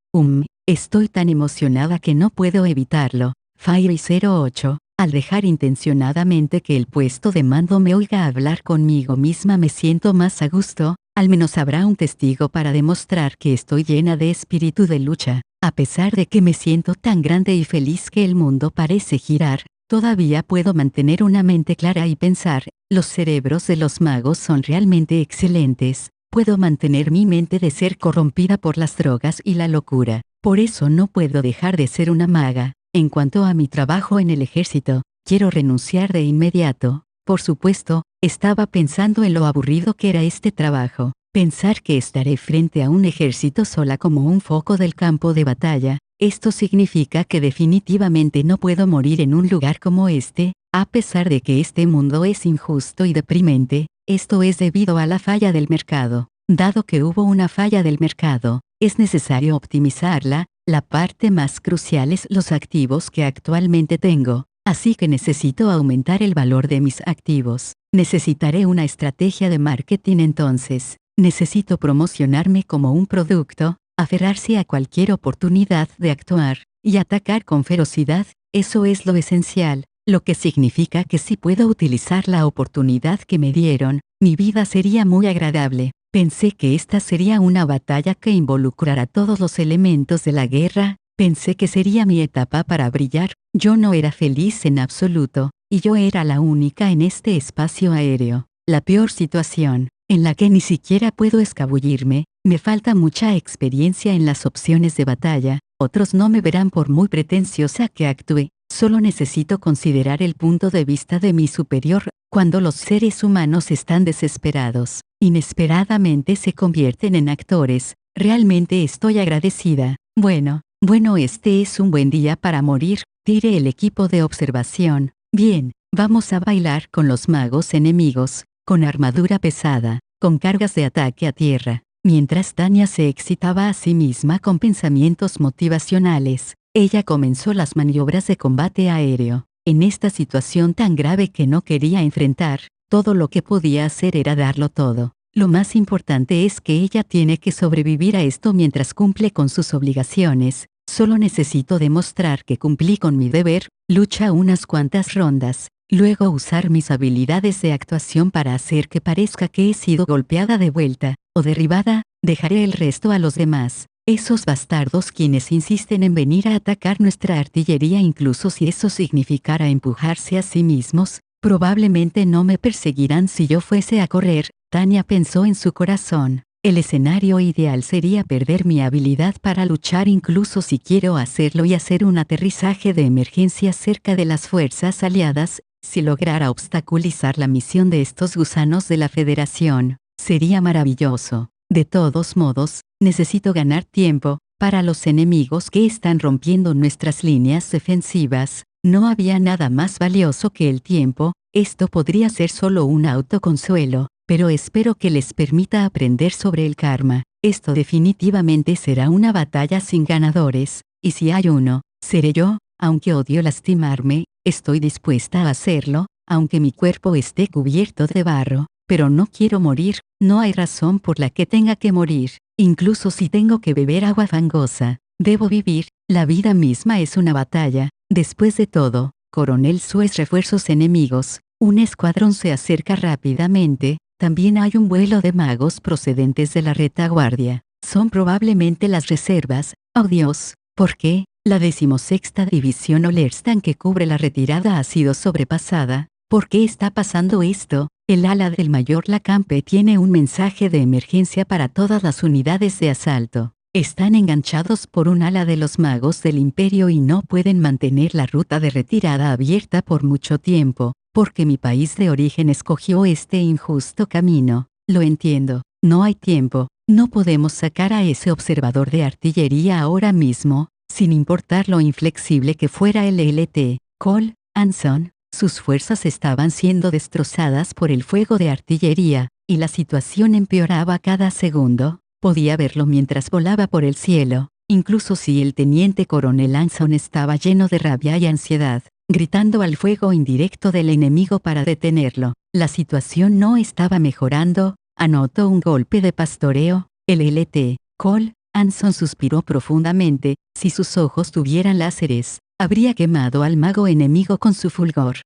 Estoy tan emocionada que no puedo evitarlo. Fairy 08, al dejar intencionadamente que el puesto de mando me oiga hablar conmigo misma me siento más a gusto, al menos habrá un testigo para demostrar que estoy llena de espíritu de lucha. A pesar de que me siento tan grande y feliz que el mundo parece girar, todavía puedo mantener una mente clara y pensar. Los cerebros de los magos son realmente excelentes. Puedo mantener mi mente de ser corrompida por las drogas y la locura. Por eso no puedo dejar de ser una maga. En cuanto a mi trabajo en el ejército, quiero renunciar de inmediato. Por supuesto, estaba pensando en lo aburrido que era este trabajo. Pensar que estaré frente a un ejército sola como un foco del campo de batalla. Esto significa que definitivamente no puedo morir en un lugar como este, a pesar de que este mundo es injusto y deprimente. Esto es debido a la falla del mercado. Dado que hubo una falla del mercado, es necesario optimizarla. La parte más crucial es los activos que actualmente tengo, así que necesito aumentar el valor de mis activos. Necesitaré una estrategia de marketing entonces. Necesito promocionarme como un producto, aferrarse a cualquier oportunidad de actuar, y atacar con ferocidad. Eso es lo esencial. Lo que significa que si puedo utilizar la oportunidad que me dieron, mi vida sería muy agradable. Pensé que esta sería una batalla que involucrara todos los elementos de la guerra, pensé que sería mi etapa para brillar. Yo no era feliz en absoluto, y yo era la única en este espacio aéreo. La peor situación. en la que ni siquiera puedo escabullirme, me falta mucha experiencia en las opciones de batalla, otros no me verán por muy pretenciosa que actúe, solo necesito considerar el punto de vista de mi superior, cuando los seres humanos están desesperados, inesperadamente se convierten en actores, realmente estoy agradecida. Bueno, este es un buen día para morir, tire el equipo de observación, bien, vamos a bailar con los magos enemigos, con armadura pesada, con cargas de ataque a tierra. Mientras Tanya se excitaba a sí misma con pensamientos motivacionales, ella comenzó las maniobras de combate aéreo. En esta situación tan grave que no quería enfrentar, todo lo que podía hacer era darlo todo. Lo más importante es que ella tiene que sobrevivir a esto mientras cumple con sus obligaciones. Solo necesito demostrar que cumplí con mi deber, lucha unas cuantas rondas, luego usar mis habilidades de actuación para hacer que parezca que he sido golpeada de vuelta, o derribada, dejaré el resto a los demás. Esos bastardos quienes insisten en venir a atacar nuestra artillería incluso si eso significara empujarse a sí mismos, probablemente no me perseguirán si yo fuese a correr, Tanya pensó en su corazón. El escenario ideal sería perder mi habilidad para luchar incluso si quiero hacerlo y hacer un aterrizaje de emergencia cerca de las fuerzas aliadas, si lograra obstaculizar la misión de estos gusanos de la Federación, sería maravilloso. De todos modos, necesito ganar tiempo, para los enemigos que están rompiendo nuestras líneas defensivas, no había nada más valioso que el tiempo, esto podría ser solo un autoconsuelo, pero espero que les permita aprender sobre el karma. Esto definitivamente será una batalla sin ganadores, y si hay uno, seré yo, aunque odio lastimarme, estoy dispuesta a hacerlo, aunque mi cuerpo esté cubierto de barro, pero no quiero morir, no hay razón por la que tenga que morir, incluso si tengo que beber agua fangosa, debo vivir, la vida misma es una batalla. Después de todo, Coronel Suez refuerzos enemigos, un escuadrón se acerca rápidamente, también hay un vuelo de magos procedentes de la retaguardia, son probablemente las reservas, oh Dios, ¿por qué? La 16ª División Olerstan que cubre la retirada ha sido sobrepasada. ¿Por qué está pasando esto? El ala del mayor Lacampe tiene un mensaje de emergencia para todas las unidades de asalto. Están enganchados por un ala de los magos del Imperio y no pueden mantener la ruta de retirada abierta por mucho tiempo, porque mi país de origen escogió este injusto camino. Lo entiendo, no hay tiempo, no podemos sacar a ese observador de artillería ahora mismo, sin importar lo inflexible que fuera el LT. Cole, Anson, sus fuerzas estaban siendo destrozadas por el fuego de artillería, y la situación empeoraba cada segundo. Podía verlo mientras volaba por el cielo, incluso si el teniente coronel Anson estaba lleno de rabia y ansiedad, gritando al fuego indirecto del enemigo para detenerlo. La situación no estaba mejorando, anotó un golpe de pastoreo, el LT. Cole, Anson suspiró profundamente, si sus ojos tuvieran láseres, habría quemado al mago enemigo con su fulgor.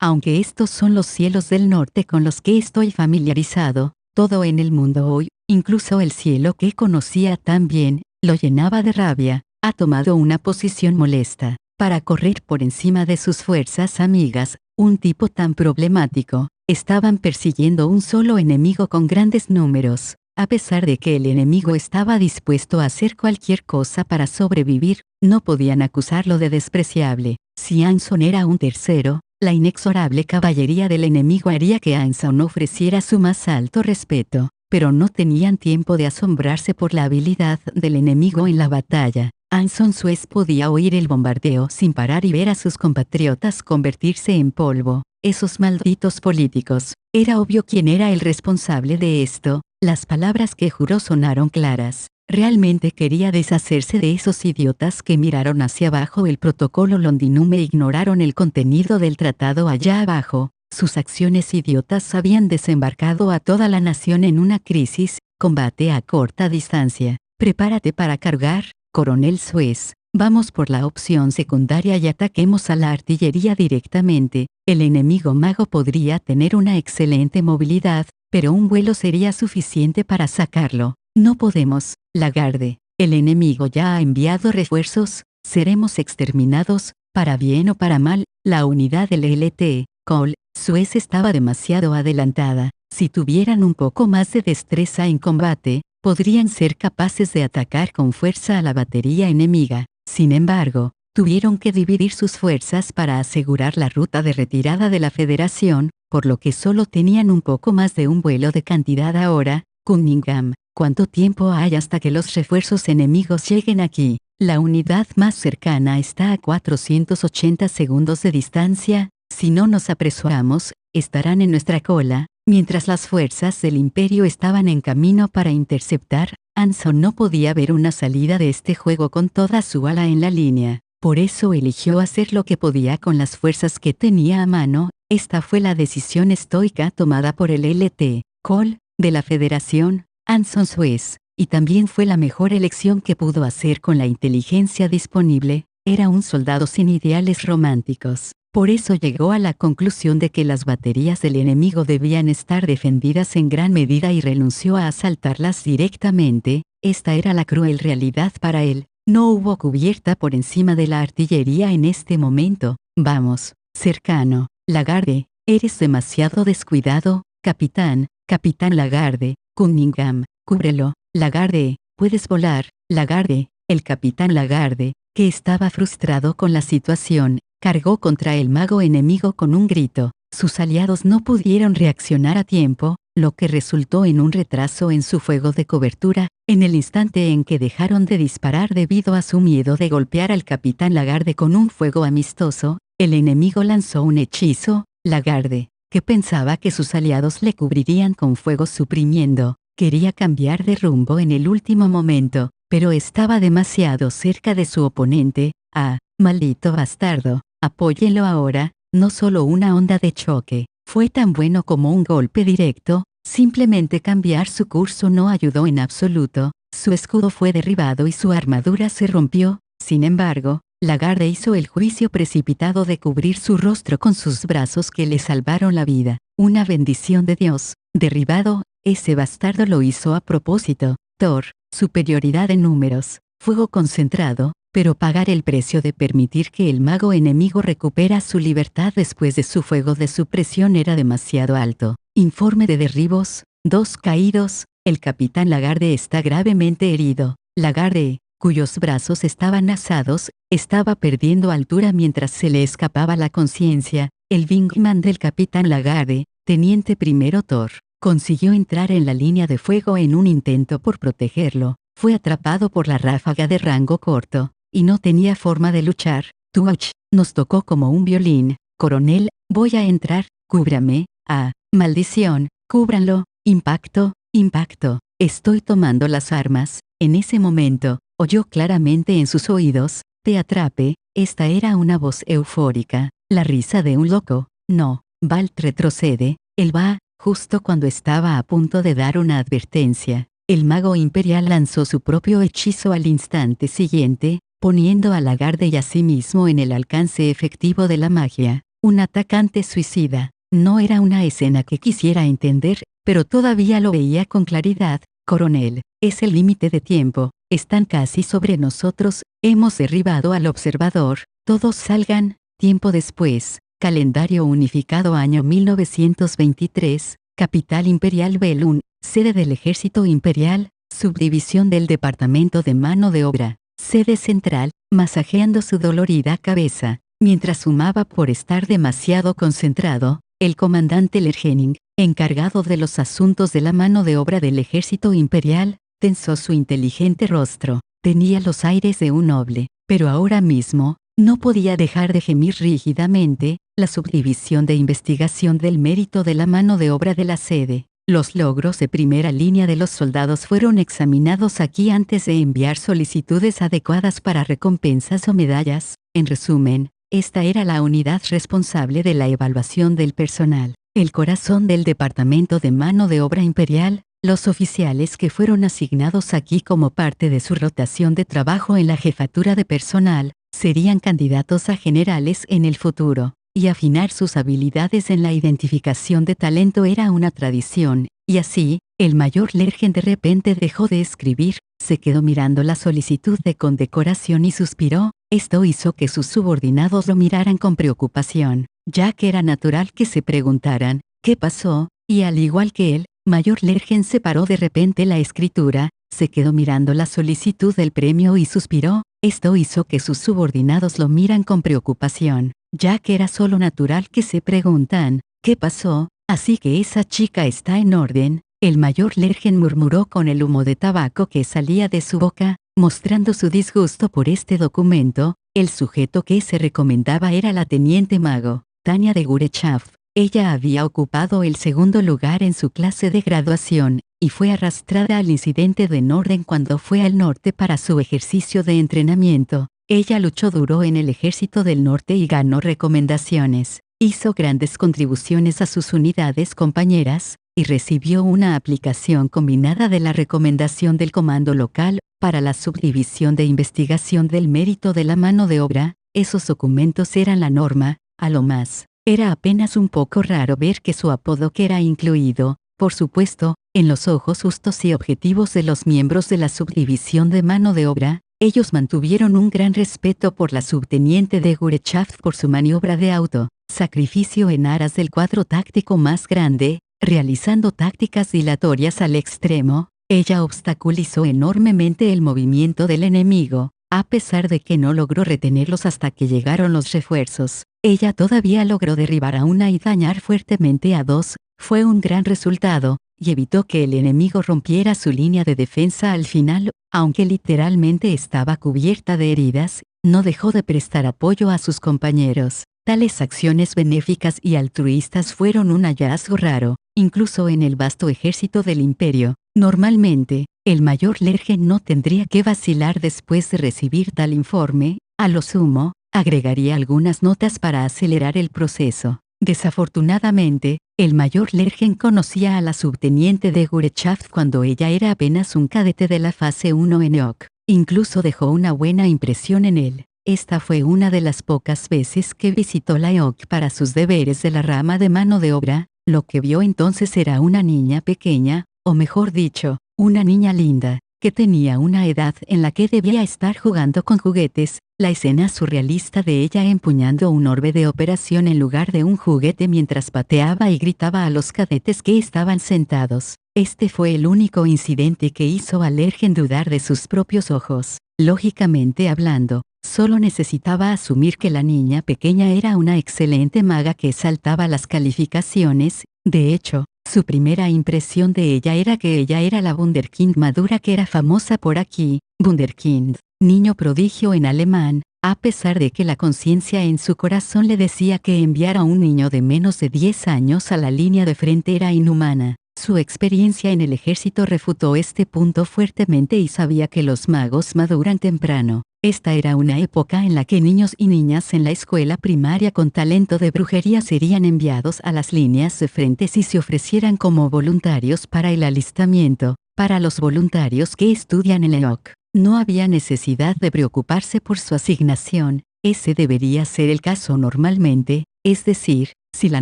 Aunque estos son los cielos del norte con los que estoy familiarizado, todo en el mundo hoy, incluso el cielo que conocía tan bien, lo llenaba de rabia, ha tomado una posición molesta, para correr por encima de sus fuerzas amigas, un tipo tan problemático, estaban persiguiendo un solo enemigo con grandes números. A pesar de que el enemigo estaba dispuesto a hacer cualquier cosa para sobrevivir, no podían acusarlo de despreciable. Si Anson era un tercero, la inexorable caballería del enemigo haría que Anson ofreciera su más alto respeto, pero no tenían tiempo de asombrarse por la habilidad del enemigo en la batalla. Anson Suez podía oír el bombardeo sin parar y ver a sus compatriotas convertirse en polvo. Esos malditos políticos. Era obvio quién era el responsable de esto. Las palabras que juró sonaron claras. Realmente quería deshacerse de esos idiotas que miraron hacia abajo el protocolo Londinum e ignoraron el contenido del tratado allá abajo. Sus acciones idiotas habían desembarcado a toda la nación en una crisis. Combate a corta distancia. Prepárate para cargar, coronel Suez. Vamos por la opción secundaria y ataquemos a la artillería directamente. El enemigo mago podría tener una excelente movilidad, pero un vuelo sería suficiente para sacarlo. No podemos, Lagarde. El enemigo ya ha enviado refuerzos, seremos exterminados, para bien o para mal. La unidad del LT, Cole, Suez estaba demasiado adelantada. Si tuvieran un poco más de destreza en combate, podrían ser capaces de atacar con fuerza a la batería enemiga. Sin embargo, tuvieron que dividir sus fuerzas para asegurar la ruta de retirada de la Federación, por lo que solo tenían un poco más de un vuelo de cantidad ahora. Cunningham, ¿cuánto tiempo hay hasta que los refuerzos enemigos lleguen aquí? La unidad más cercana está a 480 segundos de distancia. Si no nos apresuramos, estarán en nuestra cola. Mientras las fuerzas del Imperio estaban en camino para interceptar, Anson no podía ver una salida de este juego con toda su ala en la línea. Por eso eligió hacer lo que podía con las fuerzas que tenía a mano. Esta fue la decisión estoica tomada por el Lt. Col. de la Federación, Anson Suez, y también fue la mejor elección que pudo hacer con la inteligencia disponible. Era un soldado sin ideales románticos. Por eso llegó a la conclusión de que las baterías del enemigo debían estar defendidas en gran medida y renunció a asaltarlas directamente. Esta era la cruel realidad para él. No hubo cubierta por encima de la artillería en este momento. Vamos, cercano. Lagarde, eres demasiado descuidado, capitán. Capitán Lagarde. Cunningham, cúbrelo. Lagarde, puedes volar. Lagarde, el capitán Lagarde, que estaba frustrado con la situación, cargó contra el mago enemigo con un grito. Sus aliados no pudieron reaccionar a tiempo, lo que resultó en un retraso en su fuego de cobertura. En el instante en que dejaron de disparar debido a su miedo de golpear al capitán Lagarde con un fuego amistoso, el enemigo lanzó un hechizo. Lagarde, que pensaba que sus aliados le cubrirían con fuego suprimiendo, quería cambiar de rumbo en el último momento, pero estaba demasiado cerca de su oponente. Ah, maldito bastardo, apóyelo ahora. No solo una onda de choque, fue tan bueno como un golpe directo. Simplemente cambiar su curso no ayudó en absoluto. Su escudo fue derribado y su armadura se rompió. Sin embargo, Lagarde hizo el juicio precipitado de cubrir su rostro con sus brazos que le salvaron la vida. Una bendición de Dios. Derribado, ese bastardo lo hizo a propósito. Thor, superioridad en números, fuego concentrado, pero pagar el precio de permitir que el mago enemigo recupera su libertad después de su fuego de supresión era demasiado alto. Informe de derribos, 2 caídos, el capitán Lagarde está gravemente herido. Lagarde, cuyos brazos estaban asados, estaba perdiendo altura mientras se le escapaba la conciencia. El wingman del capitán Lagarde, teniente primero Thor, consiguió entrar en la línea de fuego en un intento por protegerlo. Fue atrapado por la ráfaga de rango corto, y no tenía forma de luchar. Touch, nos tocó como un violín. Coronel, voy a entrar, cúbrame. Ah, maldición, cúbranlo. Impacto, impacto. Estoy tomando las armas. En ese momento, oyó claramente en sus oídos, te atrape. Esta era una voz eufórica, la risa de un loco. No, Balt retrocede. Él va, justo cuando estaba a punto de dar una advertencia. El mago imperial lanzó su propio hechizo al instante siguiente, poniendo a Lagarde y a sí mismo en el alcance efectivo de la magia. Un atacante suicida. No era una escena que quisiera entender, pero todavía lo veía con claridad. Coronel, es el límite de tiempo. Están casi sobre nosotros. Hemos derribado al observador. Todos salgan. Tiempo después. Calendario unificado año 1923. Capital imperial Belún. Sede del Ejército Imperial. Subdivisión del Departamento de Mano de Obra. Sede central, masajeando su dolorida cabeza, mientras fumaba por estar demasiado concentrado. El comandante Lergening, encargado de los asuntos de la mano de obra del Ejército Imperial, tensó su inteligente rostro. Tenía los aires de un noble, pero ahora mismo, no podía dejar de gemir rígidamente. La subdivisión de investigación del mérito de la mano de obra de la sede. Los logros de primera línea de los soldados fueron examinados aquí antes de enviar solicitudes adecuadas para recompensas o medallas. En resumen, esta era la unidad responsable de la evaluación del personal, el corazón del Departamento de Mano de Obra Imperial. Los oficiales que fueron asignados aquí como parte de su rotación de trabajo en la jefatura de personal, serían candidatos a generales en el futuro. Y afinar sus habilidades en la identificación de talento era una tradición, y así, el mayor Lergen de repente dejó de escribir, se quedó mirando la solicitud de condecoración y suspiró. Esto hizo que sus subordinados lo miraran con preocupación. ya que era natural que se preguntaran, ¿qué pasó? Y al igual que él, Mayor Lergen separó de repente la escritura, se quedó mirando la solicitud del premio y suspiró. Esto hizo que sus subordinados lo miran con preocupación, ya que era solo natural que se preguntan, ¿qué pasó? Así que esa chica está en orden. El Mayor Lergen murmuró con el humo de tabaco que salía de su boca, mostrando su disgusto por este documento. El sujeto que se recomendaba era la teniente mago, Tania de Gurechav. Ella había ocupado el segundo lugar en su clase de graduación, y fue arrastrada al incidente de Norden cuando fue al norte para su ejercicio de entrenamiento. Ella luchó duro en el ejército del norte y ganó recomendaciones. Hizo grandes contribuciones a sus unidades compañeras, y recibió una aplicación combinada de la recomendación del comando local, para la subdivisión de investigación del mérito de la mano de obra. Esos documentos eran la norma, a lo más. Era apenas un poco raro ver que su apodo quedara incluido, por supuesto, en los ojos justos y objetivos de los miembros de la subdivisión de mano de obra. Ellos mantuvieron un gran respeto por la subteniente de Gurechav por su maniobra de sacrificio en aras del cuadro táctico más grande, realizando tácticas dilatorias al extremo. Ella obstaculizó enormemente el movimiento del enemigo, a pesar de que no logró retenerlos hasta que llegaron los refuerzos. Ella todavía logró derribar a una y dañar fuertemente a dos. Fue un gran resultado, y evitó que el enemigo rompiera su línea de defensa al final. Aunque literalmente estaba cubierta de heridas, no dejó de prestar apoyo a sus compañeros. Tales acciones benéficas y altruistas fueron un hallazgo raro, incluso en el vasto ejército del imperio. Normalmente, el Mayor Lergen no tendría que vacilar después de recibir tal informe. A lo sumo, agregaría algunas notas para acelerar el proceso. Desafortunadamente, el Mayor Lergen conocía a la subteniente de Gurechav cuando ella era apenas un cadete de la fase 1 en EOC. Incluso dejó una buena impresión en él. Esta fue una de las pocas veces que visitó la EOC para sus deberes de la rama de mano de obra. Lo que vio entonces era una niña pequeña, o mejor dicho, una niña linda, que tenía una edad en la que debía estar jugando con juguetes. La escena surrealista de ella empuñando un orbe de operación en lugar de un juguete mientras pateaba y gritaba a los cadetes que estaban sentados. Este fue el único incidente que hizo a Lergen dudar de sus propios ojos. Lógicamente hablando, solo necesitaba asumir que la niña pequeña era una excelente maga que saltaba las calificaciones. De hecho, su primera impresión de ella era que ella era la Wunderkind madura que era famosa por aquí. Wunderkind, niño prodigio en alemán, a pesar de que la conciencia en su corazón le decía que enviar a un niño de menos de 10 años a la línea de frente era inhumana. Su experiencia en el ejército refutó este punto fuertemente y sabía que los magos maduran temprano. Esta era una época en la que niños y niñas en la escuela primaria con talento de brujería serían enviados a las líneas de frente si se ofrecieran como voluntarios para el alistamiento. Para los voluntarios que estudian en EOC, no había necesidad de preocuparse por su asignación. Ese debería ser el caso normalmente, es decir, si la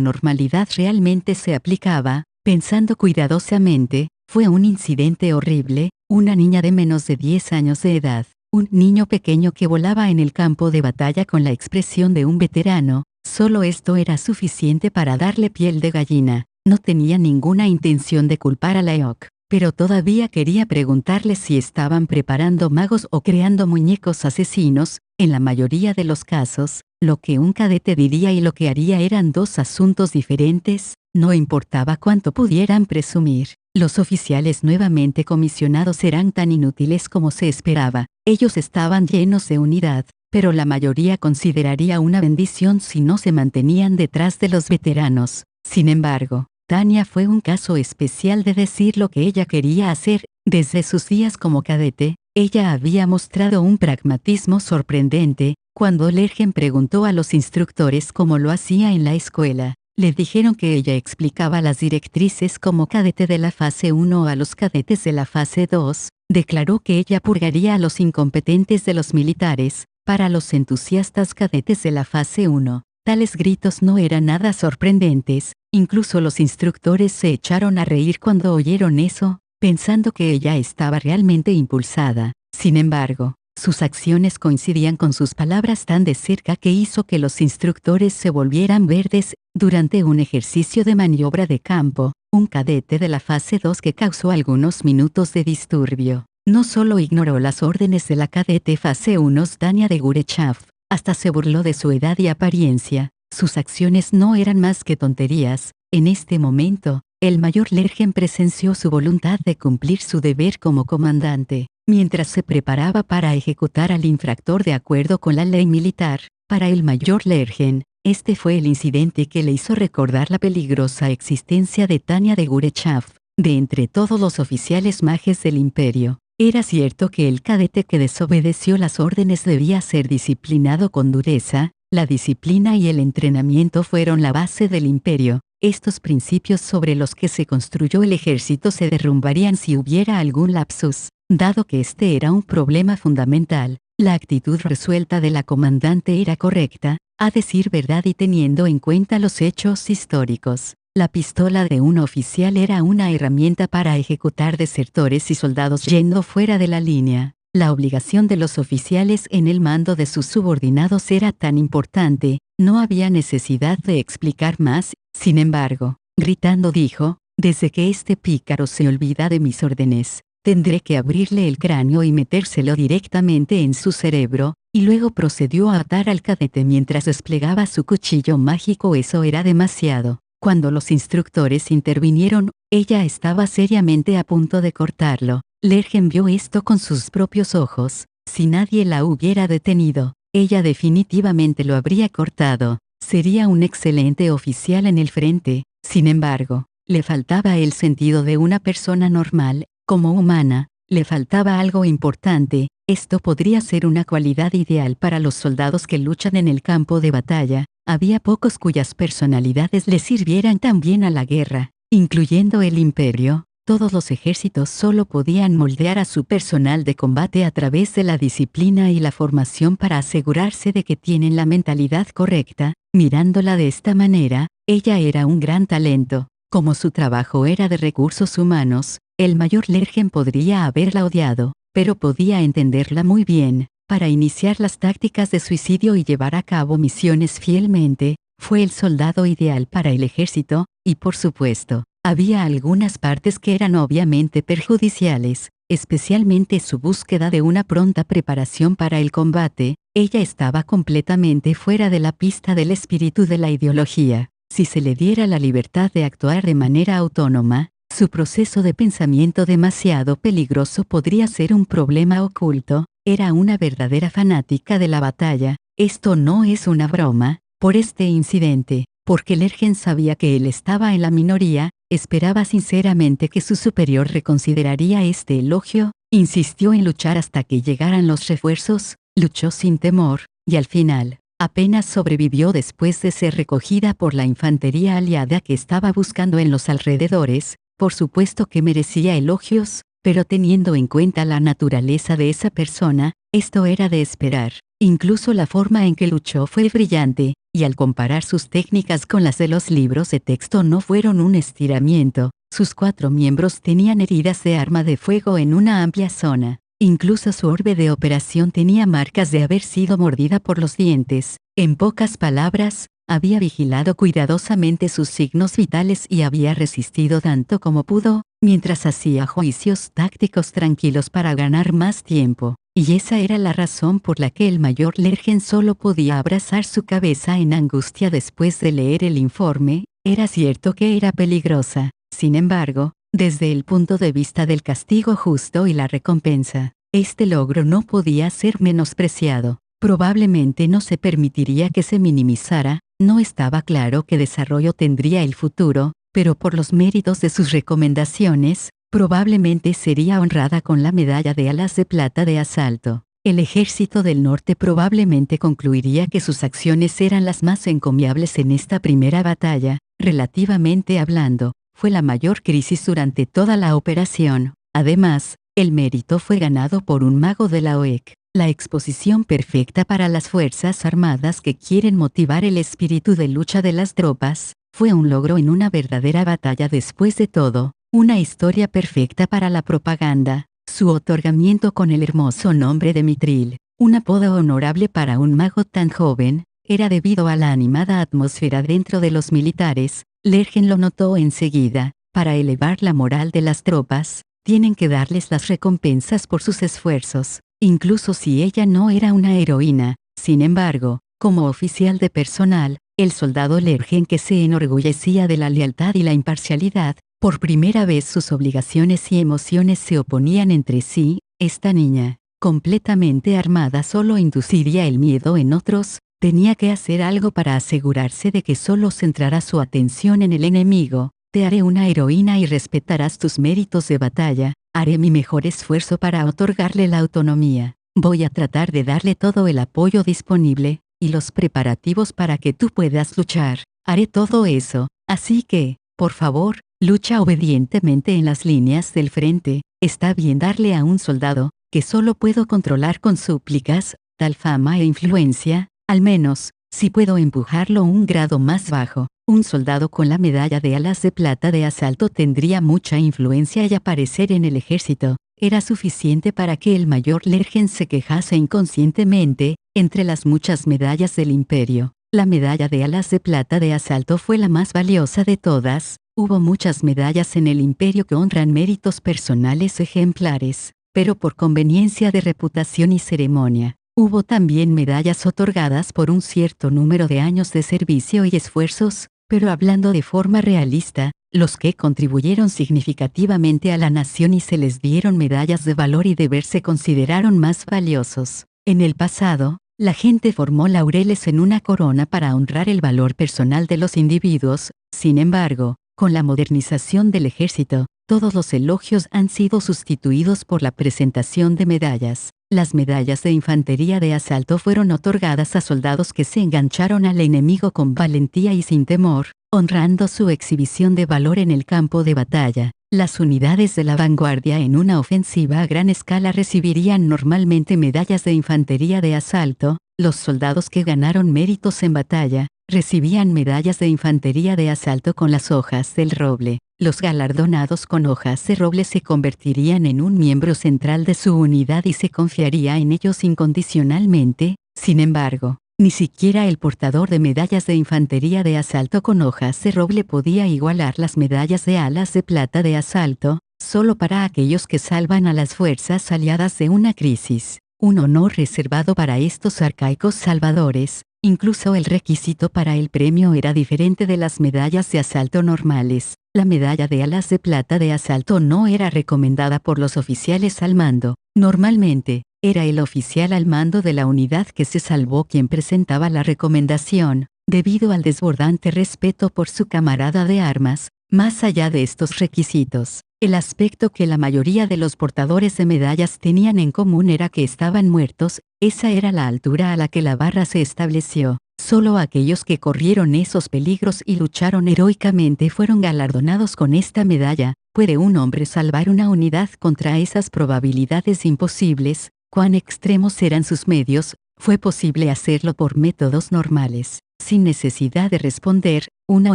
normalidad realmente se aplicaba. Pensando cuidadosamente, fue un incidente horrible. Una niña de menos de 10 años de edad, un niño pequeño que volaba en el campo de batalla con la expresión de un veterano. Solo esto era suficiente para darle piel de gallina. No tenía ninguna intención de culpar a la EOC, pero todavía quería preguntarle si estaban preparando magos o creando muñecos asesinos. En la mayoría de los casos, lo que un cadete diría y lo que haría eran dos asuntos diferentes. No importaba cuánto pudieran presumir, los oficiales nuevamente comisionados eran tan inútiles como se esperaba. Ellos estaban llenos de unidad, pero la mayoría consideraría una bendición si no se mantenían detrás de los veteranos. Sin embargo, Tania fue un caso especial de decir lo que ella quería hacer. Desde sus días como cadete, ella había mostrado un pragmatismo sorprendente. Cuando Lergen preguntó a los instructores cómo lo hacía en la escuela, le dijeron que ella explicaba las directrices como cadete de la fase 1 a los cadetes de la fase 2, declaró que ella purgaría a los incompetentes de los militares, para los entusiastas cadetes de la fase 1. Tales gritos no eran nada sorprendentes, incluso los instructores se echaron a reír cuando oyeron eso, pensando que ella estaba realmente impulsada. Sin embargo, Sus acciones coincidían con sus palabras tan de cerca que hizo que los instructores se volvieran verdes. Durante un ejercicio de maniobra de campo, un cadete de la fase 2 que causó algunos minutos de disturbio, no solo ignoró las órdenes de la cadete fase 1 Dania de Gurechav, hasta se burló de su edad y apariencia. Sus acciones no eran más que tonterías. En este momento, el mayor Lergen presenció su voluntad de cumplir su deber como comandante, mientras se preparaba para ejecutar al infractor de acuerdo con la ley militar. Para el mayor Lergen, este fue el incidente que le hizo recordar la peligrosa existencia de Tania de Gurechav. De entre todos los oficiales majes del imperio, era cierto que el cadete que desobedeció las órdenes debía ser disciplinado con dureza. La disciplina y el entrenamiento fueron la base del imperio. Estos principios sobre los que se construyó el ejército se derrumbarían si hubiera algún lapsus. Dado que este era un problema fundamental, la actitud resuelta de la comandante era correcta, a decir verdad y teniendo en cuenta los hechos históricos. La pistola de un oficial era una herramienta para ejecutar desertores y soldados yendo fuera de la línea. La obligación de los oficiales en el mando de sus subordinados era tan importante, no había necesidad de explicar más. Sin embargo, gritando dijo, desde que este pícaro se olvida de mis órdenes, tendré que abrirle el cráneo y metérselo directamente en su cerebro, y luego procedió a atar al cadete mientras desplegaba su cuchillo mágico. Eso era demasiado. Cuando los instructores intervinieron, ella estaba seriamente a punto de cortarlo. Lergen vio esto con sus propios ojos. Si nadie la hubiera detenido, ella definitivamente lo habría cortado. Sería un excelente oficial en el frente. Sin embargo, le faltaba el sentido de una persona normal. Como humana, le faltaba algo importante. Esto podría ser una cualidad ideal para los soldados que luchan en el campo de batalla. Había pocos cuyas personalidades le sirvieran tan bien a la guerra, incluyendo el imperio. Todos los ejércitos solo podían moldear a su personal de combate a través de la disciplina y la formación para asegurarse de que tienen la mentalidad correcta. Mirándola de esta manera, ella era un gran talento. Como su trabajo era de recursos humanos, el mayor Lergen podría haberla odiado, pero podía entenderla muy bien. Para iniciar las tácticas de suicidio y llevar a cabo misiones fielmente, fue el soldado ideal para el ejército, y por supuesto, había algunas partes que eran obviamente perjudiciales, especialmente su búsqueda de una pronta preparación para el combate. Ella estaba completamente fuera de la pista del espíritu de la ideología. Si se le diera la libertad de actuar de manera autónoma, su proceso de pensamiento demasiado peligroso podría ser un problema oculto. Era una verdadera fanática de la batalla. Esto no es una broma. Por este incidente, porque Lergen sabía que él estaba en la minoría, esperaba sinceramente que su superior reconsideraría este elogio. Insistió en luchar hasta que llegaran los refuerzos, luchó sin temor, y al final, apenas sobrevivió después de ser recogida por la infantería aliada que estaba buscando en los alrededores. Por supuesto que merecía elogios, pero teniendo en cuenta la naturaleza de esa persona, esto era de esperar. Incluso la forma en que luchó fue brillante, y al comparar sus técnicas con las de los libros de texto no fueron un estiramiento. Sus 4 miembros tenían heridas de arma de fuego en una amplia zona. Incluso su orbe de operación tenía marcas de haber sido mordida por los dientes. En pocas palabras, había vigilado cuidadosamente sus signos vitales y había resistido tanto como pudo, mientras hacía juicios tácticos tranquilos para ganar más tiempo. Y esa era la razón por la que el mayor Lergen solo podía abrazar su cabeza en angustia después de leer el informe. Era cierto que era peligrosa. Sin embargo, desde el punto de vista del castigo justo y la recompensa, este logro no podía ser menospreciado. Probablemente no se permitiría que se minimizara. No estaba claro qué desarrollo tendría el futuro, pero por los méritos de sus recomendaciones, probablemente sería honrada con la medalla de alas de plata de asalto. El ejército del norte probablemente concluiría que sus acciones eran las más encomiables en esta primera batalla. Relativamente hablando, fue la mayor crisis durante toda la operación. Además, el mérito fue ganado por un mago de la OEC. La exposición perfecta para las fuerzas armadas que quieren motivar el espíritu de lucha de las tropas, fue un logro en una verdadera batalla. Después de todo, una historia perfecta para la propaganda. Su otorgamiento con el hermoso nombre de Mithril, un apodo honorable para un mago tan joven, era debido a la animada atmósfera dentro de los militares. Lergen lo notó enseguida. Para elevar la moral de las tropas, tienen que darles las recompensas por sus esfuerzos, incluso si ella no era una heroína. Sin embargo, como oficial de personal, el soldado Lergen, que se enorgullecía de la lealtad y la imparcialidad, por primera vez sus obligaciones y emociones se oponían entre sí. Esta niña, completamente armada, solo induciría el miedo en otros. Tenía que hacer algo para asegurarse de que solo centrará su atención en el enemigo. Te haré una heroína y respetarás tus méritos de batalla. Haré mi mejor esfuerzo para otorgarle la autonomía. Voy a tratar de darle todo el apoyo disponible, y los preparativos para que tú puedas luchar. Haré todo eso, así que, por favor, lucha obedientemente en las líneas del frente. Está bien darle a un soldado, que solo puedo controlar con súplicas, tal fama e influencia. Al menos, si puedo empujarlo un grado más bajo, un soldado con la medalla de alas de plata de asalto tendría mucha influencia y aparecer en el ejército. Era suficiente para que el mayor Lergen se quejase inconscientemente. Entre las muchas medallas del imperio, la medalla de alas de plata de asalto fue la más valiosa de todas. Hubo muchas medallas en el imperio que honran méritos personales ejemplares, pero por conveniencia de reputación y ceremonia. Hubo también medallas otorgadas por un cierto número de años de servicio y esfuerzos, pero hablando de forma realista, los que contribuyeron significativamente a la nación y se les dieron medallas de valor y deber se consideraron más valiosos. En el pasado, la gente formó laureles en una corona para honrar el valor personal de los individuos. Sin embargo, con la modernización del ejército, todos los elogios han sido sustituidos por la presentación de medallas. Las medallas de infantería de asalto fueron otorgadas a soldados que se engancharon al enemigo con valentía y sin temor, honrando su exhibición de valor en el campo de batalla. Las unidades de la vanguardia en una ofensiva a gran escala recibirían normalmente medallas de infantería de asalto. Los soldados que ganaron méritos en batalla recibían medallas de infantería de asalto con las hojas del roble. Los galardonados con hojas de roble se convertirían en un miembro central de su unidad y se confiaría en ellos incondicionalmente. Sin embargo, ni siquiera el portador de medallas de infantería de asalto con hojas de roble podía igualar las medallas de alas de plata de asalto, solo para aquellos que salvan a las fuerzas aliadas de una crisis. Un honor reservado para estos arcaicos salvadores. Incluso el requisito para el premio era diferente de las medallas de asalto normales. La medalla de alas de plata de asalto no era recomendada por los oficiales al mando. Normalmente, era el oficial al mando de la unidad que se salvó quien presentaba la recomendación, debido al desbordante respeto por su camarada de armas. Más allá de estos requisitos, el aspecto que la mayoría de los portadores de medallas tenían en común era que estaban muertos. Esa era la altura a la que la barra se estableció. Solo aquellos que corrieron esos peligros y lucharon heroicamente fueron galardonados con esta medalla. ¿Puede un hombre salvar una unidad contra esas probabilidades imposibles? ¿Cuán extremos eran sus medios? Fue posible hacerlo por métodos normales, sin necesidad de responder. Uno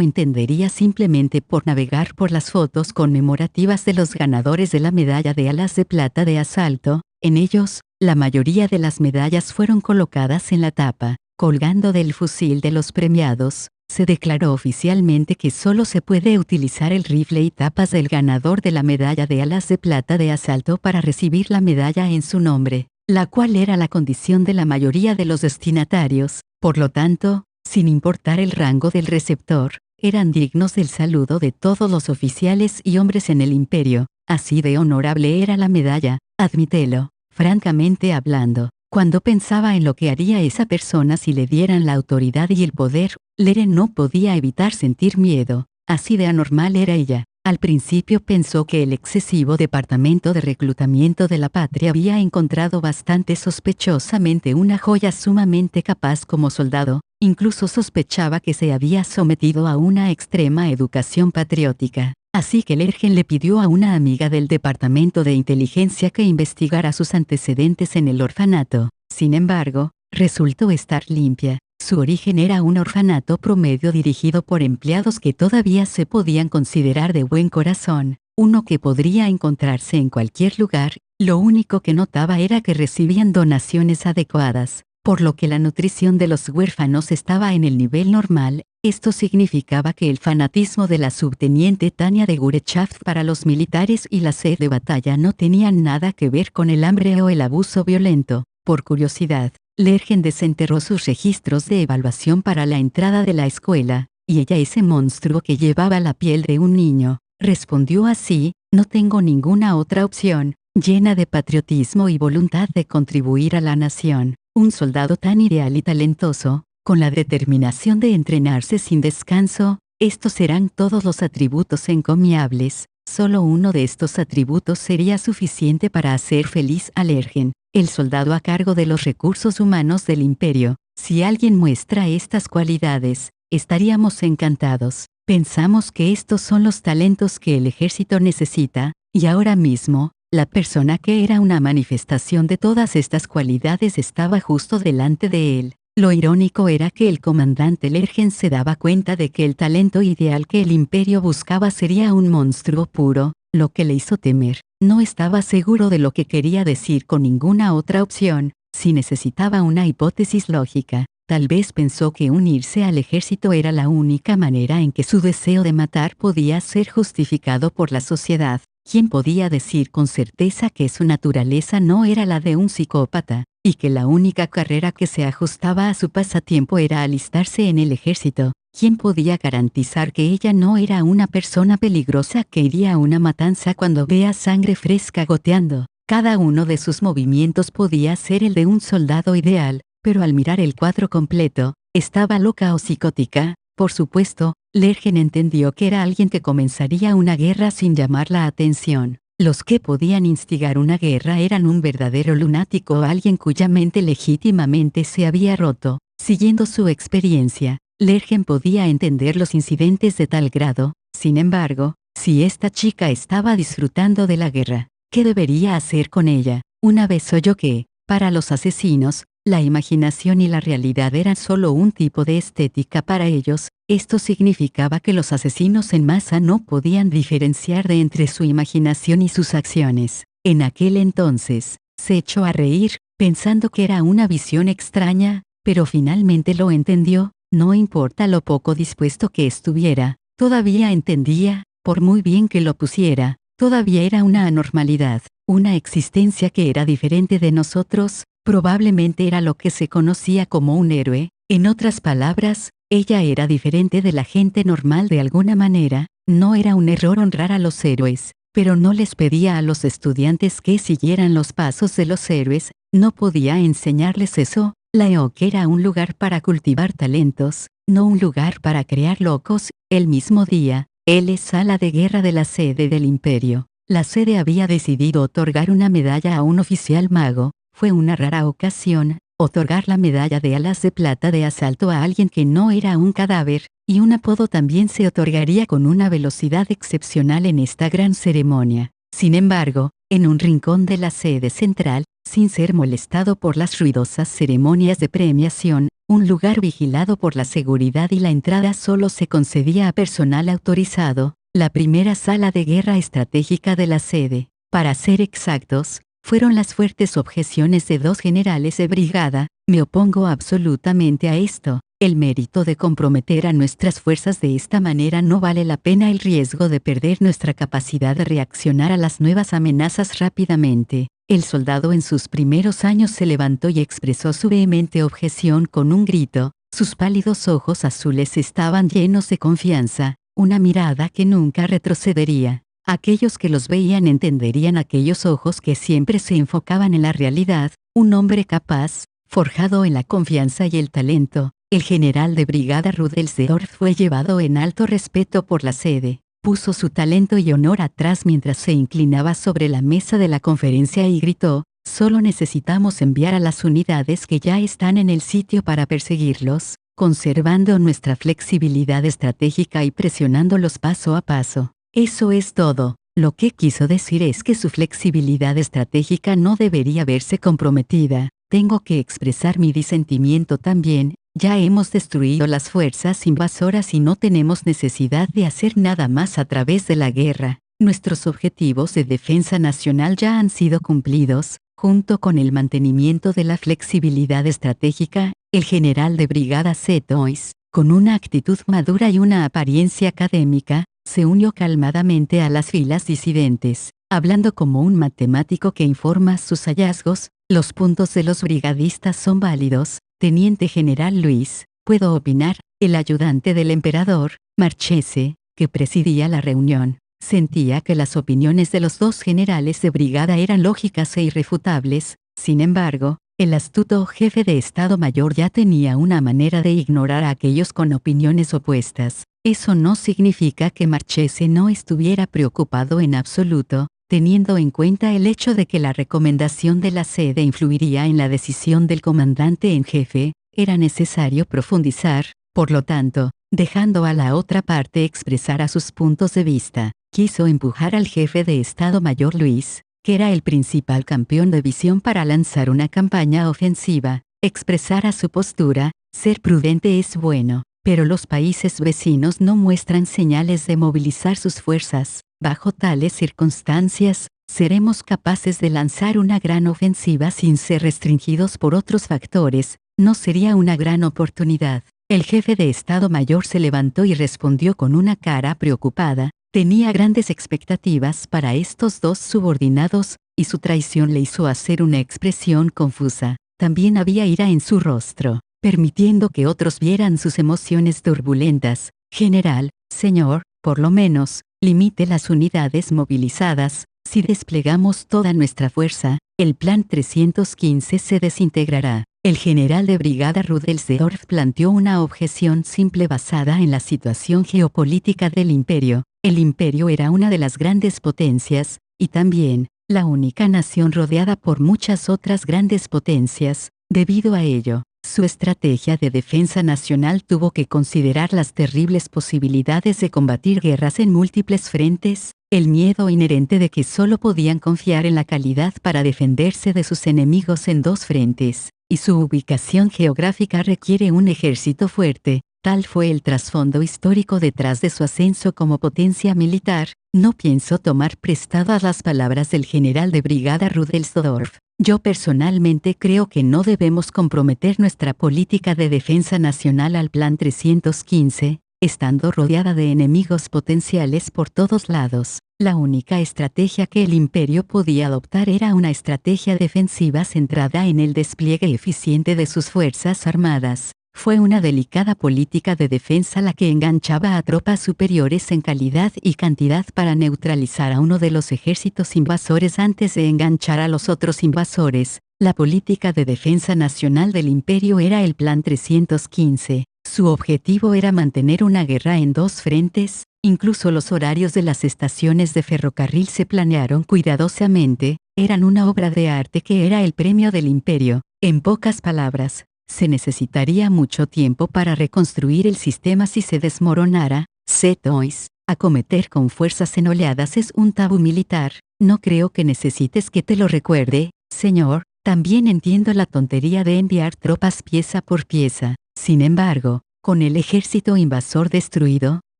entendería simplemente por navegar por las fotos conmemorativas de los ganadores de la medalla de alas de plata de asalto. En ellos, la mayoría de las medallas fueron colocadas en la tapa, colgando del fusil de los premiados. Se declaró oficialmente que solo se puede utilizar el rifle y tapas del ganador de la medalla de alas de plata de asalto para recibir la medalla en su nombre, la cual era la condición de la mayoría de los destinatarios. Por lo tanto, sin importar el rango del receptor, eran dignos del saludo de todos los oficiales y hombres en el imperio. Así de honorable era la medalla, admítelo. Francamente hablando, cuando pensaba en lo que haría esa persona si le dieran la autoridad y el poder, Leren no podía evitar sentir miedo. Así de anormal era ella. Al principio pensó que el excesivo departamento de reclutamiento de la patria había encontrado bastante sospechosamente una joya sumamente capaz como soldado. Incluso sospechaba que se había sometido a una extrema educación patriótica. Así que Lergen le pidió a una amiga del departamento de inteligencia que investigara sus antecedentes en el orfanato. Sin embargo, resultó estar limpia. Su origen era un orfanato promedio dirigido por empleados que todavía se podían considerar de buen corazón, uno que podría encontrarse en cualquier lugar. Lo único que notaba era que recibían donaciones adecuadas, por lo que la nutrición de los huérfanos estaba en el nivel normal. Esto significaba que el fanatismo de la subteniente Tania de Gurechaft para los militares y la sed de batalla no tenían nada que ver con el hambre o el abuso violento. Por curiosidad, Lergen desenterró sus registros de evaluación para la entrada de la escuela, y ella, ese monstruo que llevaba la piel de un niño, respondió así: no tengo ninguna otra opción. Llena de patriotismo y voluntad de contribuir a la nación, un soldado tan ideal y talentoso, con la determinación de entrenarse sin descanso, estos serán todos los atributos encomiables. Solo uno de estos atributos sería suficiente para hacer feliz a Lergen, el soldado a cargo de los recursos humanos del imperio. Si alguien muestra estas cualidades, estaríamos encantados. Pensamos que estos son los talentos que el ejército necesita, y ahora mismo, la persona que era una manifestación de todas estas cualidades estaba justo delante de él. Lo irónico era que el comandante Lergen se daba cuenta de que el talento ideal que el imperio buscaba sería un monstruo puro, lo que le hizo temer. No estaba seguro de lo que quería decir con ninguna otra opción. Si necesitaba una hipótesis lógica, tal vez pensó que unirse al ejército era la única manera en que su deseo de matar podía ser justificado por la sociedad. ¿Quién podía decir con certeza que su naturaleza no era la de un psicópata, y que la única carrera que se ajustaba a su pasatiempo era alistarse en el ejército? ¿Quién podía garantizar que ella no era una persona peligrosa que iría a una matanza cuando vea sangre fresca goteando? Cada uno de sus movimientos podía ser el de un soldado ideal, pero al mirar el cuadro completo, ¿estaba loca o psicótica? Por supuesto, Lergen entendió que era alguien que comenzaría una guerra sin llamar la atención. Los que podían instigar una guerra eran un verdadero lunático o alguien cuya mente legítimamente se había roto. Siguiendo su experiencia, Lergen podía entender los incidentes de tal grado. Sin embargo, si esta chica estaba disfrutando de la guerra, ¿qué debería hacer con ella? Una vez oyó que, para los asesinos, la imaginación y la realidad eran solo un tipo de estética para ellos. Esto significaba que los asesinos en masa no podían diferenciar de entre su imaginación y sus acciones. En aquel entonces, se echó a reír, pensando que era una visión extraña, pero finalmente lo entendió. No importa lo poco dispuesto que estuviera, todavía entendía, por muy bien que lo pusiera, todavía era una anormalidad, una existencia que era diferente de nosotros. Probablemente era lo que se conocía como un héroe. En otras palabras, ella era diferente de la gente normal de alguna manera. No era un error honrar a los héroes, pero no les pedía a los estudiantes que siguieran los pasos de los héroes. No podía enseñarles eso. La EOC era un lugar para cultivar talentos, no un lugar para crear locos. El mismo día, él es sala de guerra de la sede del imperio. La sede había decidido otorgar una medalla a un oficial mago. Fue una rara ocasión, otorgar la medalla de alas de plata de asalto a alguien que no era un cadáver, y un apodo también se otorgaría con una velocidad excepcional en esta gran ceremonia. Sin embargo, en un rincón de la sede central, sin ser molestado por las ruidosas ceremonias de premiación, un lugar vigilado por la seguridad y la entrada solo se concedía a personal autorizado, la primera sala de guerra estratégica de la sede. Para ser exactos, fueron las fuertes objeciones de dos generales de brigada. Me opongo absolutamente a esto. El mérito de comprometer a nuestras fuerzas de esta manera no vale la pena el riesgo de perder nuestra capacidad de reaccionar a las nuevas amenazas rápidamente. El soldado en sus primeros años se levantó y expresó su vehemente objeción con un grito. Sus pálidos ojos azules estaban llenos de confianza, una mirada que nunca retrocedería. Aquellos que los veían entenderían aquellos ojos que siempre se enfocaban en la realidad. Un hombre capaz, forjado en la confianza y el talento. El general de brigada Rudelsdorff fue llevado en alto respeto por la sede. Puso su talento y honor atrás mientras se inclinaba sobre la mesa de la conferencia y gritó: solo necesitamos enviar a las unidades que ya están en el sitio para perseguirlos, conservando nuestra flexibilidad estratégica y presionándolos paso a paso. Eso es todo. Lo que quiso decir es que su flexibilidad estratégica no debería verse comprometida. Tengo que expresar mi disentimiento también. Ya hemos destruido las fuerzas invasoras y no tenemos necesidad de hacer nada más a través de la guerra. Nuestros objetivos de defensa nacional ya han sido cumplidos, junto con el mantenimiento de la flexibilidad estratégica. El general de brigada Setois, con una actitud madura y una apariencia académica, se unió calmadamente a las filas disidentes, hablando como un matemático que informa sus hallazgos. Los puntos de los brigadistas son válidos, teniente general Luis, puedo opinar. El ayudante del emperador, Marchese, que presidía la reunión, sentía que las opiniones de los dos generales de brigada eran lógicas e irrefutables. Sin embargo, el astuto jefe de Estado Mayor ya tenía una manera de ignorar a aquellos con opiniones opuestas. Eso no significa que Marchese no estuviera preocupado en absoluto, teniendo en cuenta el hecho de que la recomendación de la sede influiría en la decisión del comandante en jefe. Era necesario profundizar, por lo tanto, dejando a la otra parte expresar a sus puntos de vista, quiso empujar al jefe de Estado Mayor Luis, que era el principal campeón de visión para lanzar una campaña ofensiva, expresara su postura. Ser prudente es bueno, pero los países vecinos no muestran señales de movilizar sus fuerzas. Bajo tales circunstancias, seremos capaces de lanzar una gran ofensiva sin ser restringidos por otros factores. ¿No sería una gran oportunidad? El jefe de Estado Mayor se levantó y respondió con una cara preocupada. Tenía grandes expectativas para estos dos subordinados, y su traición le hizo hacer una expresión confusa. También había ira en su rostro, permitiendo que otros vieran sus emociones turbulentas. General, señor, por lo menos, limite las unidades movilizadas. Si desplegamos toda nuestra fuerza, el plan 315 se desintegrará. El general de brigada Rudelsdorff planteó una objeción simple basada en la situación geopolítica del imperio. El imperio era una de las grandes potencias, y también, la única nación rodeada por muchas otras grandes potencias. Debido a ello, su estrategia de defensa nacional tuvo que considerar las terribles posibilidades de combatir guerras en múltiples frentes, el miedo inherente de que solo podían confiar en la calidad para defenderse de sus enemigos en dos frentes, y su ubicación geográfica requiere un ejército fuerte. Tal fue el trasfondo histórico detrás de su ascenso como potencia militar. No pienso tomar prestadas las palabras del general de brigada Rudelsdorff. Yo personalmente creo que no debemos comprometer nuestra política de defensa nacional al plan 315, estando rodeada de enemigos potenciales por todos lados. La única estrategia que el imperio podía adoptar era una estrategia defensiva centrada en el despliegue eficiente de sus fuerzas armadas. Fue una delicada política de defensa la que enganchaba a tropas superiores en calidad y cantidad para neutralizar a uno de los ejércitos invasores antes de enganchar a los otros invasores. La política de defensa nacional del imperio era el Plan 315. Su objetivo era mantener una guerra en dos frentes. Incluso los horarios de las estaciones de ferrocarril se planearon cuidadosamente. Eran una obra de arte que era el premio del imperio. En pocas palabras, se necesitaría mucho tiempo para reconstruir el sistema si se desmoronara. Setois, acometer con fuerzas en oleadas es un tabú militar. No creo que necesites que te lo recuerde, señor. También entiendo la tontería de enviar tropas pieza por pieza. Sin embargo, con el ejército invasor destruido,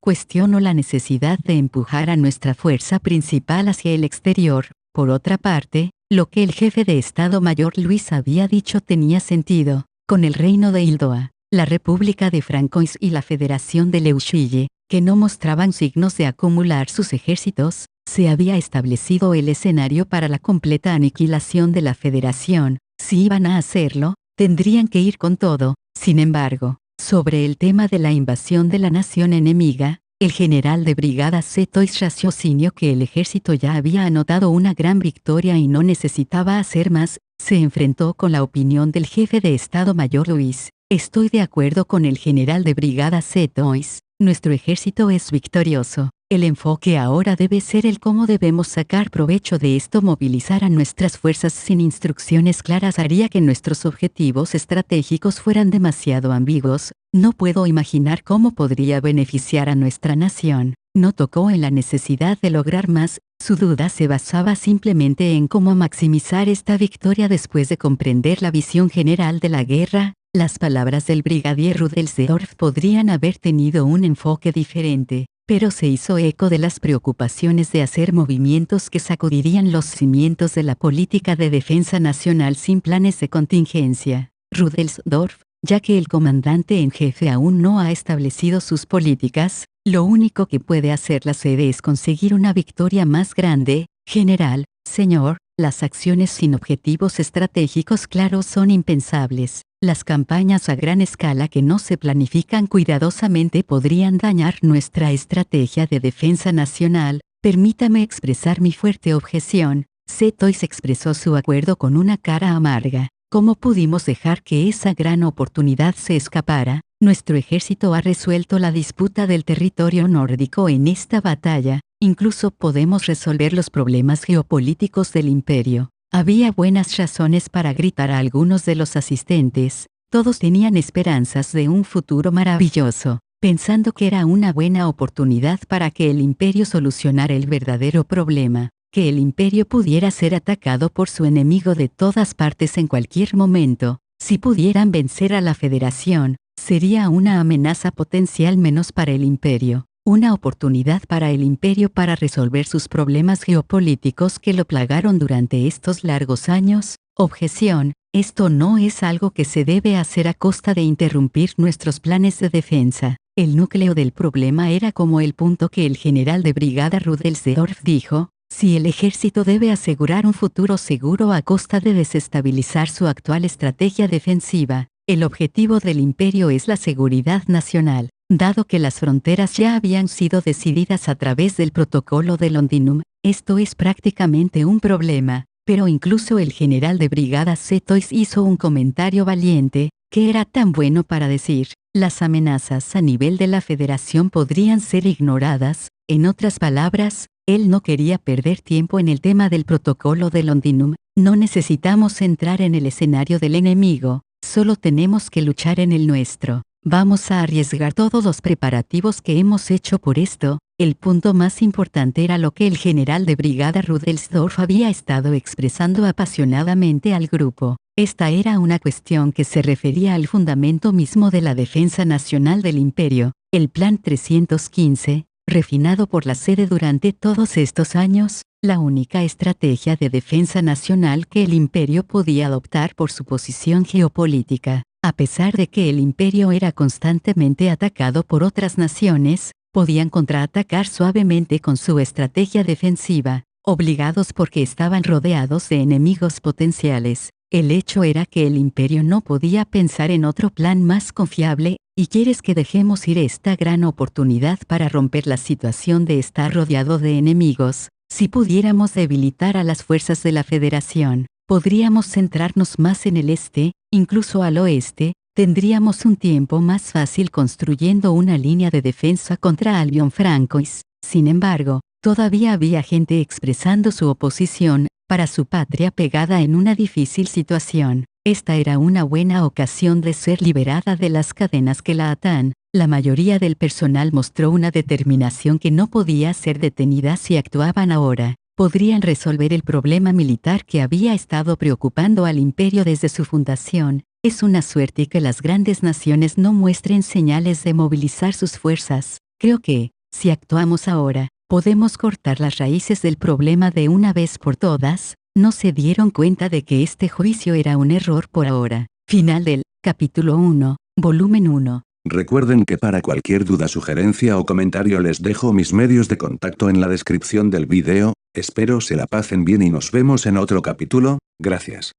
cuestiono la necesidad de empujar a nuestra fuerza principal hacia el exterior. Por otra parte, lo que el jefe de Estado Mayor Luis había dicho tenía sentido. Con el reino de Hildoa, la República de Francois y la Federación de Leuchille, que no mostraban signos de acumular sus ejércitos, se había establecido el escenario para la completa aniquilación de la Federación. Si iban a hacerlo, tendrían que ir con todo. Sin embargo, sobre el tema de la invasión de la nación enemiga, el general de brigada Setois raciocinio que el ejército ya había anotado una gran victoria y no necesitaba hacer más. Se enfrentó con la opinión del jefe de Estado Mayor Luis. Estoy de acuerdo con el general de brigada Setois. Nuestro ejército es victorioso. El enfoque ahora debe ser el cómo debemos sacar provecho de esto. Movilizar a nuestras fuerzas sin instrucciones claras haría que nuestros objetivos estratégicos fueran demasiado ambiguos. No puedo imaginar cómo podría beneficiar a nuestra nación. No tocó en la necesidad de lograr más. Su duda se basaba simplemente en cómo maximizar esta victoria después de comprender la visión general de la guerra. Las palabras del brigadier Rudelsdorff podrían haber tenido un enfoque diferente. pero se hizo eco de las preocupaciones de hacer movimientos que sacudirían los cimientos de la política de defensa nacional sin planes de contingencia. Rudelsdorf, ya que el comandante en jefe aún no ha establecido sus políticas, lo único que puede hacer la sede es conseguir una victoria más grande. General, señor, las acciones sin objetivos estratégicos claros son impensables. Las campañas a gran escala que no se planifican cuidadosamente podrían dañar nuestra estrategia de defensa nacional. Permítame expresar mi fuerte objeción. Setois expresó su acuerdo con una cara amarga. ¿Cómo pudimos dejar que esa gran oportunidad se escapara? Nuestro ejército ha resuelto la disputa del territorio nórdico en esta batalla. Incluso podemos resolver los problemas geopolíticos del imperio. Había buenas razones para gritar a algunos de los asistentes. Todos tenían esperanzas de un futuro maravilloso, pensando que era una buena oportunidad para que el imperio solucionara el verdadero problema, que el imperio pudiera ser atacado por su enemigo de todas partes en cualquier momento. Si pudieran vencer a la Federación, sería una amenaza potencial menos para el imperio. Una oportunidad para el imperio para resolver sus problemas geopolíticos que lo plagaron durante estos largos años. Objeción: esto no es algo que se debe hacer a costa de interrumpir nuestros planes de defensa. El núcleo del problema era como el punto que el general de brigada Rudelsdorf dijo: si el ejército debe asegurar un futuro seguro a costa de desestabilizar su actual estrategia defensiva, el objetivo del imperio es la seguridad nacional. Dado que las fronteras ya habían sido decididas a través del protocolo de Londinum, esto es prácticamente un problema, pero incluso el general de brigada Setois hizo un comentario valiente, que era tan bueno para decir: las amenazas a nivel de la Federación podrían ser ignoradas. En otras palabras, él no quería perder tiempo en el tema del protocolo de Londinum. No necesitamos entrar en el escenario del enemigo, solo tenemos que luchar en el nuestro. Vamos a arriesgar todos los preparativos que hemos hecho por esto. El punto más importante era lo que el general de brigada Rudelsdorf había estado expresando apasionadamente al grupo. Esta era una cuestión que se refería al fundamento mismo de la defensa nacional del imperio, el Plan 315, refinado por la sede durante todos estos años, la única estrategia de defensa nacional que el imperio podía adoptar por su posición geopolítica. A pesar de que el imperio era constantemente atacado por otras naciones, podían contraatacar suavemente con su estrategia defensiva, obligados porque estaban rodeados de enemigos potenciales. El hecho era que el imperio no podía pensar en otro plan más confiable. ¿Y quieres que dejemos ir esta gran oportunidad para romper la situación de estar rodeado de enemigos? Si pudiéramos debilitar a las fuerzas de la Federación, podríamos centrarnos más en el este, incluso al oeste. Tendríamos un tiempo más fácil construyendo una línea de defensa contra Albion Francois. Sin embargo, todavía había gente expresando su oposición para su patria pegada en una difícil situación. Esta era una buena ocasión de ser liberada de las cadenas que la atan. La mayoría del personal mostró una determinación que no podía ser detenida si actuaban ahora. Podrían resolver el problema militar que había estado preocupando al imperio desde su fundación. Es una suerte que las grandes naciones no muestren señales de movilizar sus fuerzas. Creo que, si actuamos ahora, podemos cortar las raíces del problema de una vez por todas. No se dieron cuenta de que este juicio era un error por ahora. Final del capítulo 1, volumen 1. Recuerden que para cualquier duda, sugerencia o comentario les dejo mis medios de contacto en la descripción del video. Espero se la pasen bien y nos vemos en otro capítulo. Gracias.